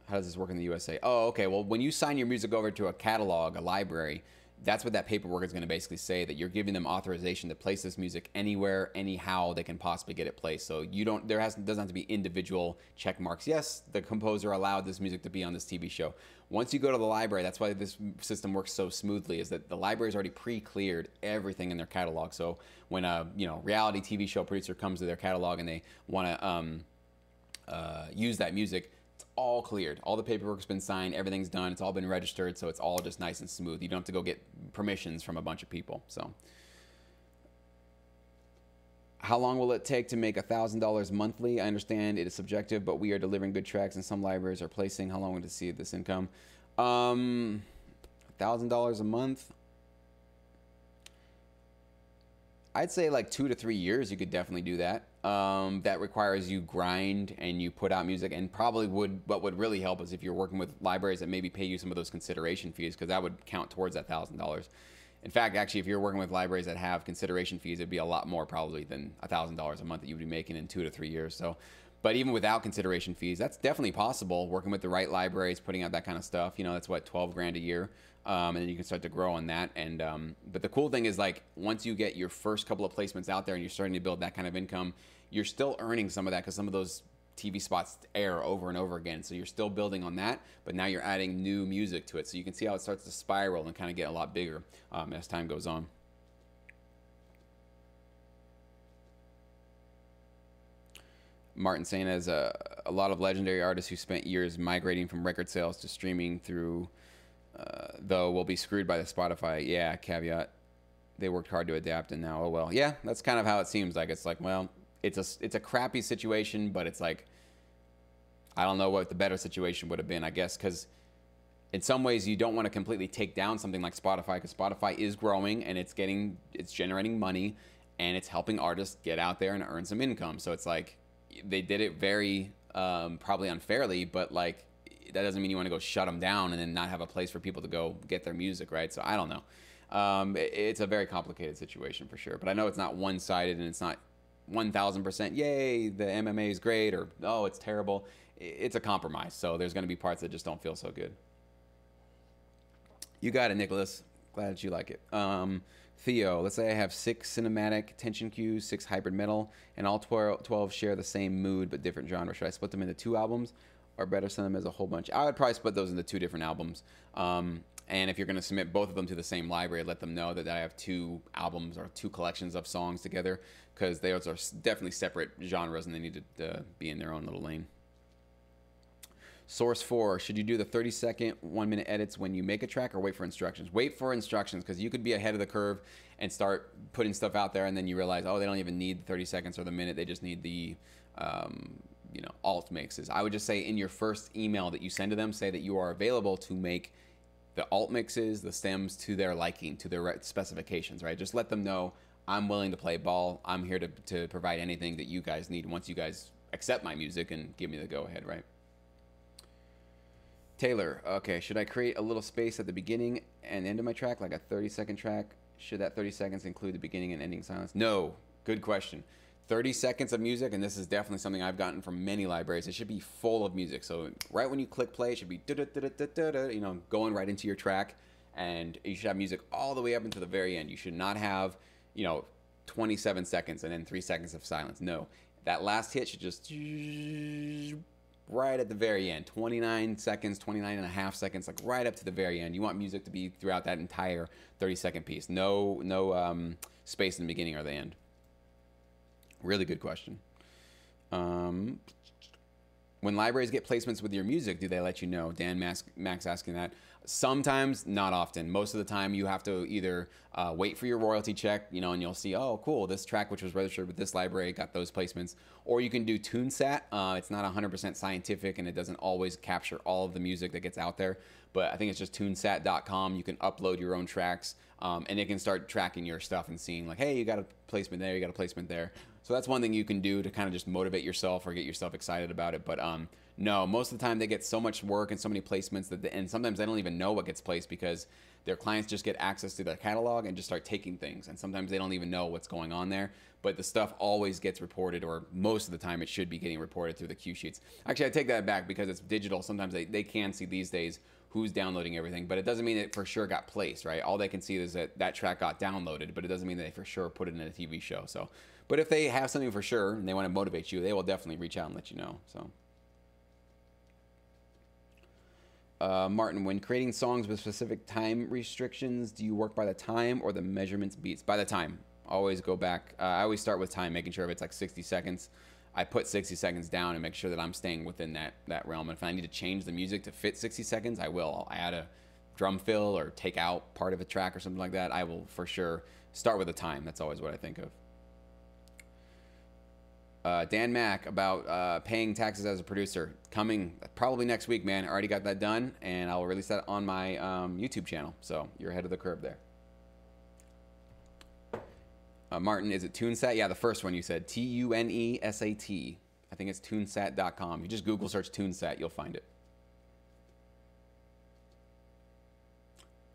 How does this work in the USA? Oh, okay. Well, when you sign your music over to a catalog, a library, that's what that paperwork is going to basically say, that you're giving them authorization to place this music anywhere, anyhow they can possibly get it placed. So you don't, doesn't have to be individual check marks. Yes, the composer allowed this music to be on this TV show. Once you go to the library, that's why this system works so smoothly, is that the library's already pre-cleared everything in their catalog. So when a reality TV show producer comes to their catalog and they want to use that music, it's all cleared. All the paperwork's been signed. Everything's done. It's all been registered. So it's all just nice and smooth. You don't have to go get permissions from a bunch of people. So how long will it take to make $1,000 monthly? I understand it is subjective, but we are delivering good tracks and some libraries are placing. How long will it see this income? $1,000 a month. I'd say like 2 to 3 years, you could definitely do that. That requires you grind and you put out music, and probably what would really help is if you're working with libraries that maybe pay you some of those consideration fees, because that would count towards that $1,000. In fact, actually, if you're working with libraries that have consideration fees, it'd be a lot more probably than $1,000 a month that you would be making in 2 to 3 years. So, but even without consideration fees, that's definitely possible. Working with the right libraries, putting out that kind of stuff, you know, that's what, 12 grand a year. And then you can start to grow on that. And but the cool thing is, like, once you get your first couple of placements out there and you're starting to build that kind of income, you're still earning some of that because some of those TV spots air over and over again. So you're still building on that, but now you're adding new music to it. So you can see how it starts to spiral and kind of get a lot bigger as time goes on. Martin saying, as a lot of legendary artists who spent years migrating from record sales to streaming through, though, will be screwed by the Spotify. Yeah, caveat. They worked hard to adapt, and now, oh well. Yeah, that's kind of how it seems like. It's like, well, it's a crappy situation, but it's like, I don't know what the better situation would have been, I guess, because in some ways you don't want to completely take down something like Spotify, because Spotify is growing and it's generating money and it's helping artists get out there and earn some income. So it's like, they did it very probably unfairly, but like, that doesn't mean you want to go shut them down and then not have a place for people to go get their music, right? So I don't know. It's a very complicated situation for sure, but I know it's not one-sided and it's not 1,000% yay, the MMA is great, or oh, it's terrible. It's a compromise, so there's going to be parts that just don't feel so good. You got it, Nicholas. Glad that you like it. Theo, let's say I have 6 cinematic tension cues, 6 hybrid metal, and all 12 share the same mood but different genres. Should I split them into 2 albums, or better send them as a whole bunch? I would probably split those into 2 different albums. And if you're going to submit both of them to the same library, let them know that I have 2 albums or 2 collections of songs together, because those are definitely separate genres and they need to be in their own little lane. Source 4, should you do the 30-second, 1-minute edits when you make a track, or wait for instructions? Wait for instructions, because you could be ahead of the curve and start putting stuff out there, and then you realize, oh, they don't even need the 30 seconds or the minute. They just need the you know, alt mixes. I would just say in your first email that you send to them, say that you are available to make the alt mixes, the stems to their liking, to their specifications, right? Just let them know, I'm willing to play ball. I'm here to provide anything that you guys need once you guys accept my music and give me the go-ahead, right? Taylor, okay, should I create a little space at the beginning and end of my track, like a 30-second track? Should that 30 seconds include the beginning and ending silence? No, good question. 30 seconds of music, and this is definitely something I've gotten from many libraries, it should be full of music. So right when you click play, it should be you know, going right into your track, and you should have music all the way up until the very end. You should not have, you know, 27 seconds and then 3 seconds of silence. No, that last hit should just right at the very end, 29 seconds, 29 and a half seconds, like right up to the very end. You want music to be throughout that entire 30-second piece. No space in the beginning or the end. Really good question. When libraries get placements with your music, do they let you know? Dan Max asking that. Sometimes, not often. Most of the time, you have to either wait for your royalty check, you know, and you'll see, oh, cool, this track which was registered with this library got those placements. Or you can do TuneSat. It's not 100% scientific, and it doesn't always capture all of the music that gets out there. But I think it's just tunesat.com. You can upload your own tracks, and it can start tracking your stuff and seeing, like, hey, you got a placement there, you got a placement there. So that's one thing you can do to kind of just motivate yourself or get yourself excited about it. But no, most of the time they get so much work and so many placements that and sometimes they don't even know what gets placed, because their clients just get access to their catalog and just start taking things. And sometimes they don't even know what's going on there. But the stuff always gets reported, or most of the time it should be getting reported through the cue sheets. Actually, I take that back, because it's digital. Sometimes they can see these days who's downloading everything, but it doesn't mean it for sure got placed, right? All they can see is that that track got downloaded, but it doesn't mean that they for sure put it in a TV show. So, but if they have something for sure and they want to motivate you, they will definitely reach out and let you know. So, Martin, when creating songs with specific time restrictions, do you work by the time or the measurements beats? By the time. Always go back. I always start with time, making sure if it's like 60 seconds, I put 60 seconds down and make sure that I'm staying within that realm. And if I need to change the music to fit 60 seconds, I will. I'll add a drum fill or take out part of a track or something like that. I will for sure start with the time. That's always what I think of. Dan Mack about paying taxes as a producer. Coming probably next week, man. I already got that done, and I'll release that on my YouTube channel. So you're ahead of the curve there. Martin, is it TuneSat? Yeah, the first one you said. TUNESAT. I think it's tunesat.com. You just Google search TuneSat, you'll find it.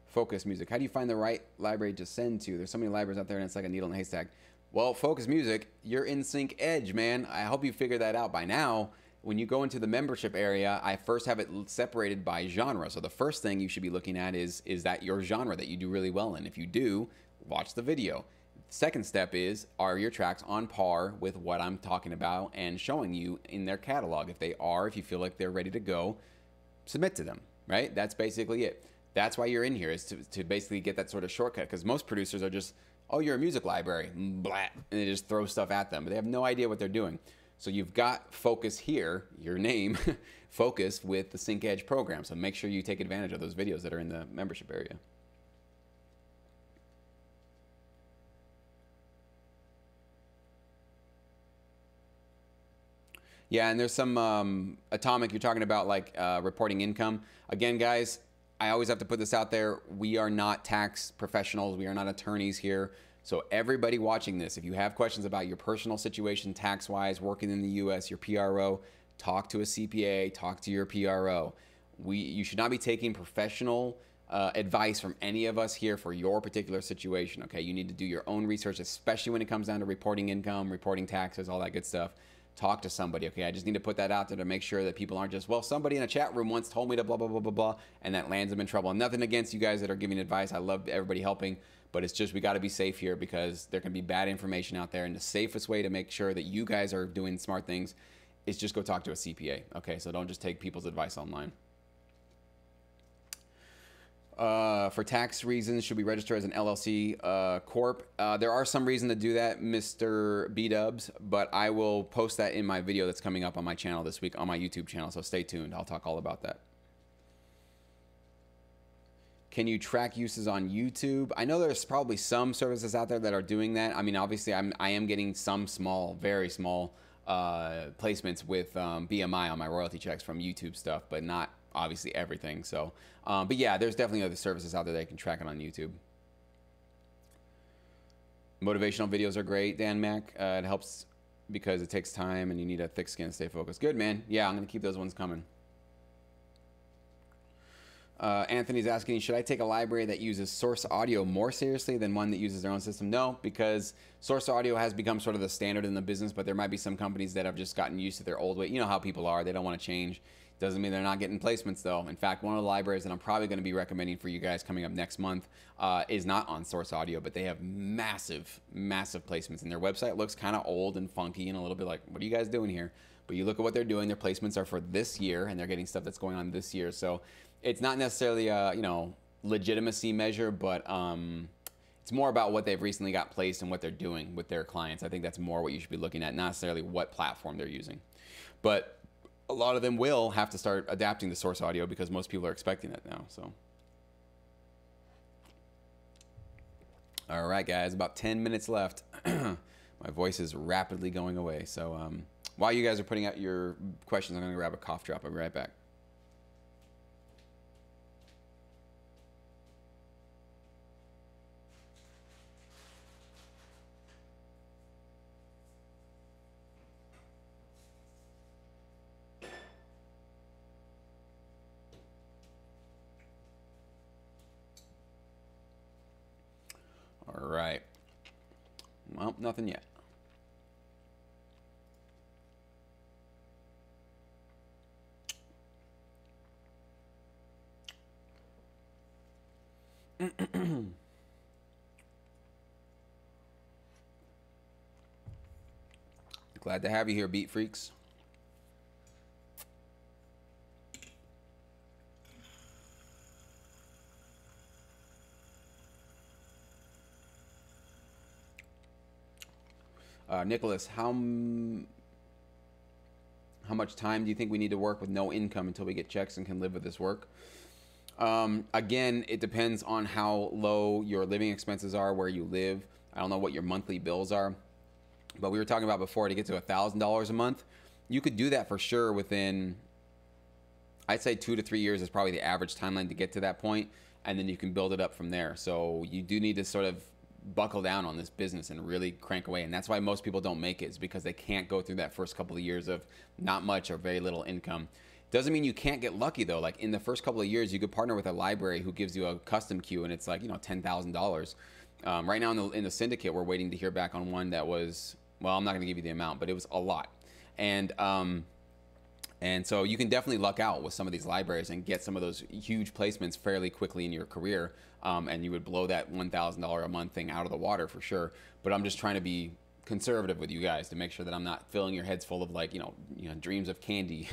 Focus Music. How do you find the right library to send to? There's so many libraries out there and it's like a needle in a haystack. Well, Focus Music, you're in Sync Edge, man. I hope you figured that out by now. When you go into the membership area, I first have it separated by genre. So the first thing you should be looking at is that your genre that you do really well in? If you do, watch the video. Second step is, are your tracks on par with what I'm talking about and showing you in their catalog? If they are, if you feel like they're ready to go, submit to them, right? That's basically it. That's why you're in here, is to basically get that sort of shortcut, because most producers are just, oh, you're a music library, blah, and they just throw stuff at them, but they have no idea what they're doing. So you've got Focus here, your name, Focus with the Sync Edge program. So make sure you take advantage of those videos that are in the membership area. Yeah, and there's some Atomic, you're talking about like reporting income. Again, guys, I always have to put this out there. We are not tax professionals. We are not attorneys here. So everybody watching this, if you have questions about your personal situation, tax-wise, working in the U.S., your PRO, talk to a CPA, talk to your PRO. You should not be taking professional advice from any of us here for your particular situation, okay? You need to do your own research, especially when it comes down to reporting income, reporting taxes, all that good stuff. Talk to somebody, okay? I just need to put that out there to make sure that people aren't just, well, somebody in a chat room once told me to blah, blah, blah, blah, blah, and that lands them in trouble. And nothing against you guys that are giving advice. I love everybody helping, but it's just we got to be safe here because there can be bad information out there. And the safest way to make sure that you guys are doing smart things is just go talk to a CPA, okay? So don't just take people's advice online. For tax reasons, should we register as an LLC corp? There are some reasons to do that, Mr. B-Dubs, but I will post that in my video that's coming up on my channel this week, on my YouTube channel, so stay tuned. I'll talk all about that. Can you track uses on YouTube? I know there's probably some services out there that are doing that. I mean, obviously, I am getting some small, very small placements with BMI on my royalty checks from YouTube stuff, but not obviously everything. So, but yeah, there's definitely other services out there that can track it on YouTube. Motivational videos are great, Dan Mac. It helps because it takes time and you need a thick skin to stay focused. Good, man. Yeah, I'm going to keep those ones coming. Anthony's asking, should I take a library that uses Source Audio more seriously than one that uses their own system? No, because Source Audio has become sort of the standard in the business, but there might be some companies that have just gotten used to their old way. You know how people are. They don't want to change. Doesn't mean they're not getting placements, though. In fact, one of the libraries that I'm probably going to be recommending for you guys coming up next month is not on Source Audio, but they have massive, massive placements. And their website looks kind of old and funky and a little bit like, what are you guys doing here? But you look at what they're doing. Their placements are for this year, and they're getting stuff that's going on this year. So it's not necessarily a, you know, legitimacy measure, but it's more about what they've recently got placed and what they're doing with their clients. I think that's more what you should be looking at, not necessarily what platform they're using. But a lot of them will have to start adapting to Source Audio because most people are expecting it now. So, all right, guys, about 10 minutes left. My voice is rapidly going away. So while you guys are putting out your questions, I'm going to grab a cough drop. I'll be right back. All right. Well, nothing yet. Glad to have you here, Beat Freaks. Nicholas, how much time do you think we need to work with no income until we get checks and can live with this work? Again, it depends on how low your living expenses are, where you live. I don't know what your monthly bills are, but we were talking about before, to get to $1,000 a month, you could do that for sure within, I'd say 2 to 3 years is probably the average timeline to get to that point, and then you can build it up from there. So you do need to sort of buckle down on this business and really crank away. And that's why most people don't make it, is because they can't go through that first couple of years of not much or very little income. Doesn't mean you can't get lucky though. Like in the first couple of years, you could partner with a library who gives you a custom queue, and it's like, you know, $10,000. Right now in the syndicate, we're waiting to hear back on one that was, well, I'm not going to give you the amount, but it was a lot. And so you can definitely luck out with some of these libraries and get some of those huge placements fairly quickly in your career. And you would blow that $1,000 a month thing out of the water for sure. But I'm just trying to be conservative with you guys to make sure that I'm not filling your heads full of like, you know, dreams of candy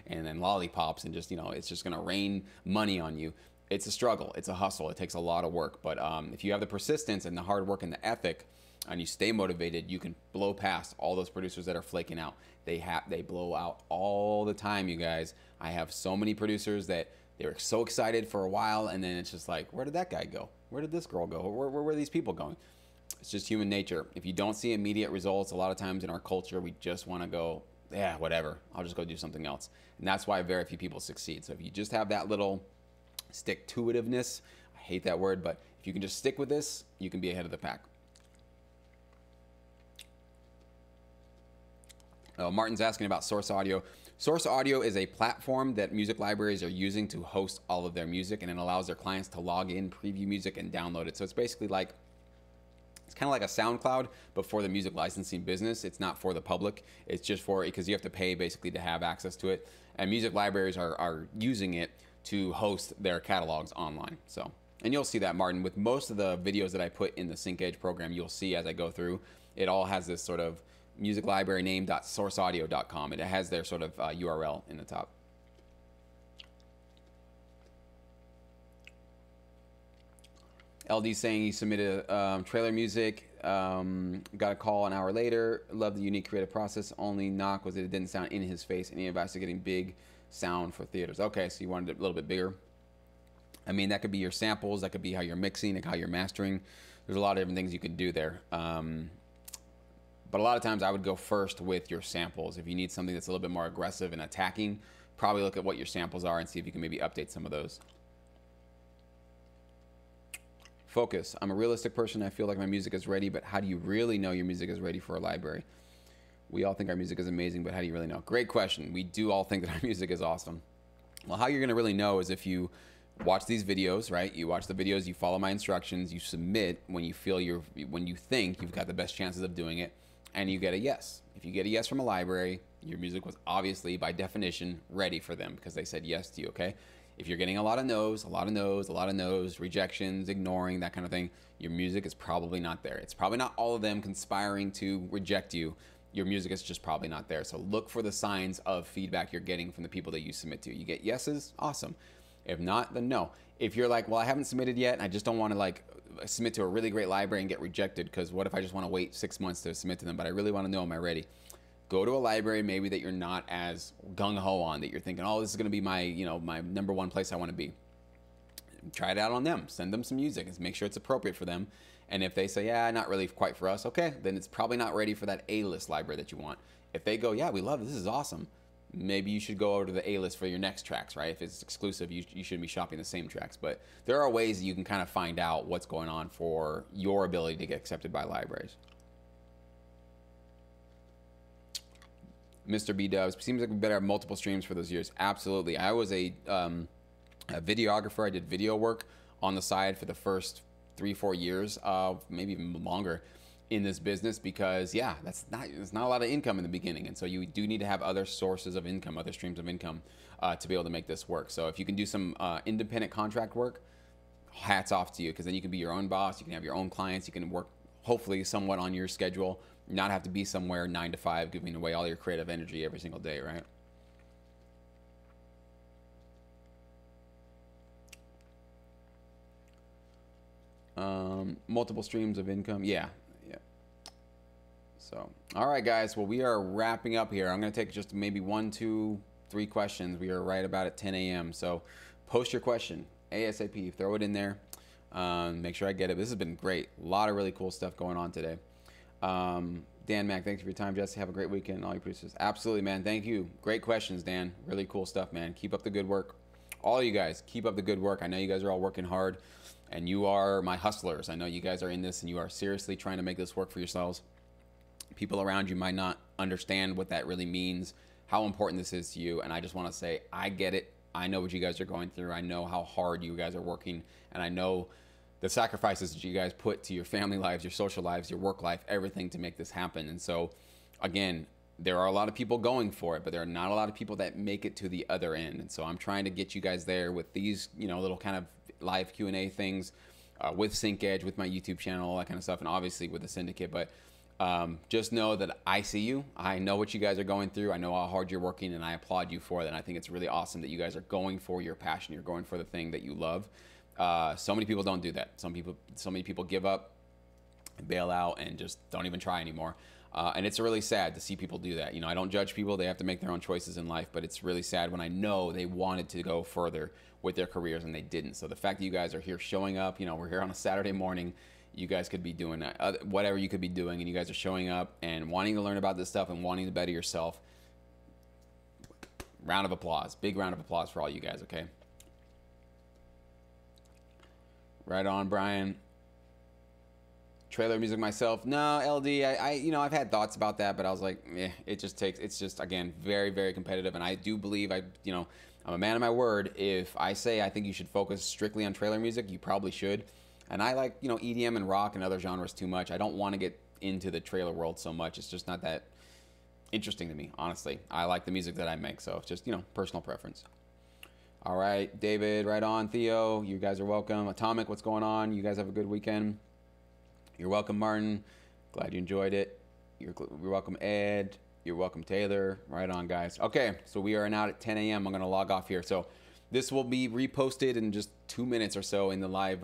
and then lollipops and just, you know, it's just going to rain money on you. It's a struggle. It's a hustle. It takes a lot of work. But if you have the persistence and the hard work and the ethic, and you stay motivated, you can blow past all those producers that are flaking out. They blow out all the time, you guys. I have so many producers that they were so excited for a while, and then it's just like, where did that guy go? Where did this girl go? Where were these people going? It's just human nature. If you don't see immediate results, a lot of times in our culture, we just want to go, yeah, whatever. I'll just go do something else. And that's why very few people succeed. So if you just have that little stick-to-itiveness, I hate that word, but if you can just stick with this, you can be ahead of the pack. Martin's asking about Source Audio. Source Audio is a platform that music libraries are using to host all of their music, and it allows their clients to log in, preview music, and download it. So it's basically like, it's kind of like a SoundCloud, but for the music licensing business. It's not for the public. It's just for, because you have to pay basically to have access to it. And music libraries are using it to host their catalogs online. So, and you'll see that, Martin, with most of the videos that I put in the SyncEdge program, you'll see as I go through, it all has this sort of music library name.sourceaudio.com. It has their sort of URL in the top. LD saying he submitted trailer music, got a call an hour later, loved the unique creative process. Only knock was that it didn't sound in his face. Any advice to getting big sound for theaters? Okay, so you wanted it a little bit bigger. I mean, that could be your samples, that could be how you're mixing, like how you're mastering. There's a lot of different things you could do there. But a lot of times I would go first with your samples. If you need something that's a little bit more aggressive and attacking, probably look at what your samples are and see if you can maybe update some of those. Focus. I'm a realistic person. I feel like my music is ready, but how do you really know your music is ready for a library? We all think our music is amazing, but how do you really know? Great question. We do all think that our music is awesome. Well, how you're going to really know is if you watch these videos, right? You watch the videos, you follow my instructions, you submit when you feel when you think you've got the best chances of doing it, and you get a yes. If you get a yes from a library, your music was obviously, by definition, ready for them because they said yes to you, okay? If you're getting a lot of no's, rejections, ignoring, that kind of thing, your music is probably not there. It's probably not all of them conspiring to reject you. Your music is just probably not there. So look for the signs of feedback you're getting from the people that you submit to. You get yeses, awesome. If not, then no. If you're like, well, I haven't submitted yet, and I just don't want to like submit to a really great library and get rejected, because what if I just want to wait 6 months to submit to them, but I really want to know, am I ready? Go to a library maybe that you're not as gung-ho on, that you're thinking, oh, this is going to be my, my number one place I want to be. Try it out on them. Send them some music and make sure it's appropriate for them. And if they say, yeah, not really quite for us, okay, then it's probably not ready for that A-list library that you want. If they go, yeah, we love it, this is awesome, maybe you should go over to the A-list for your next tracks, right? If it's exclusive, you shouldn't be shopping the same tracks. But there are ways that you can kind of find out what's going on for your ability to get accepted by libraries. Mr. B-Dubs, seems like we better have multiple streams for those years. Absolutely. I was a videographer. I did video work on the side for the first 3-4 years, maybe even longer, in this business, because yeah, there's not a lot of income in the beginning, and so you do need to have other sources of income, other streams of income, to be able to make this work. So if you can do some independent contract work, hats off to you, because then you can be your own boss, you can have your own clients, you can work hopefully somewhat on your schedule, not have to be somewhere 9 to 5 giving away all your creative energy every single day, right? Multiple streams of income, yeah. So, all right, guys. Well, we are wrapping up here. I'm going to take just maybe 1, 2, 3 questions. We are right about at 10 a.m. So, post your question ASAP. Throw it in there. Make sure I get it. This has been great. A lot of really cool stuff going on today. Dan Mack, thanks for your time. Jesse, have a great weekend. All you producers. Absolutely, man. Thank you. Great questions, Dan. Really cool stuff, man. Keep up the good work. All you guys, keep up the good work. I know you guys are all working hard. and you are my hustlers. I know you guys are in this and you are seriously trying to make this work for yourselves. People around you might not understand what that really means, how important this is to you, and I just want to say, I get it. I know what you guys are going through. I know how hard you guys are working, and I know the sacrifices that you guys put to your family lives, your social lives, your work life, everything to make this happen. And so, again, there are a lot of people going for it, but there are not a lot of people that make it to the other end. And so I'm trying to get you guys there with these, little kind of live Q&A things, with Sync Edge, with my YouTube channel, all that kind of stuff, and obviously with the Syndicate. But just know that I see you. I know what you guys are going through. I know how hard you're working, and I applaud you for that. And I think it's really awesome that you guys are going for your passion. You're going for the thing that you love. So many people don't do that. So many people give up, bail out, and just don't even try anymore. And it's really sad to see people do that. I don't judge people. They have to make their own choices in life, but it's really sad when I know they wanted to go further with their careers and they didn't. So the fact that you guys are here showing up, we're here on a Saturday morning. You guys could be doing whatever you could be doing, and you guys are showing up and wanting to learn about this stuff and wanting to better yourself. Round of applause. Big round of applause for all you guys, okay? Right on, Brian. Trailer music myself? No, LD. I've had thoughts about that, but I was like, it's just again very, very competitive, and I do believe I'm a man of my word. If I say I think you should focus strictly on trailer music, you probably should. And I like, EDM and rock and other genres too much. I don't want to get into the trailer world so much. It's just not that interesting to me, honestly. I like the music that I make, so it's just, personal preference. All right, David, right on. Theo, you guys are welcome. Atomic, what's going on? You guys have a good weekend. You're welcome, Martin. Glad you enjoyed it. You're welcome, Ed. You're welcome, Taylor. Right on, guys. Okay, so we are now at 10 a.m. I'm going to log off here. So this will be reposted in just 2 minutes or so in the live,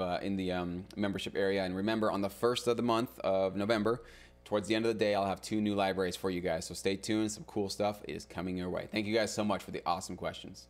membership area. And remember, on the 1st of the month of November, towards the end of the day, I'll have 2 new libraries for you guys. So stay tuned. Some cool stuff is coming your way. Thank you guys so much for the awesome questions.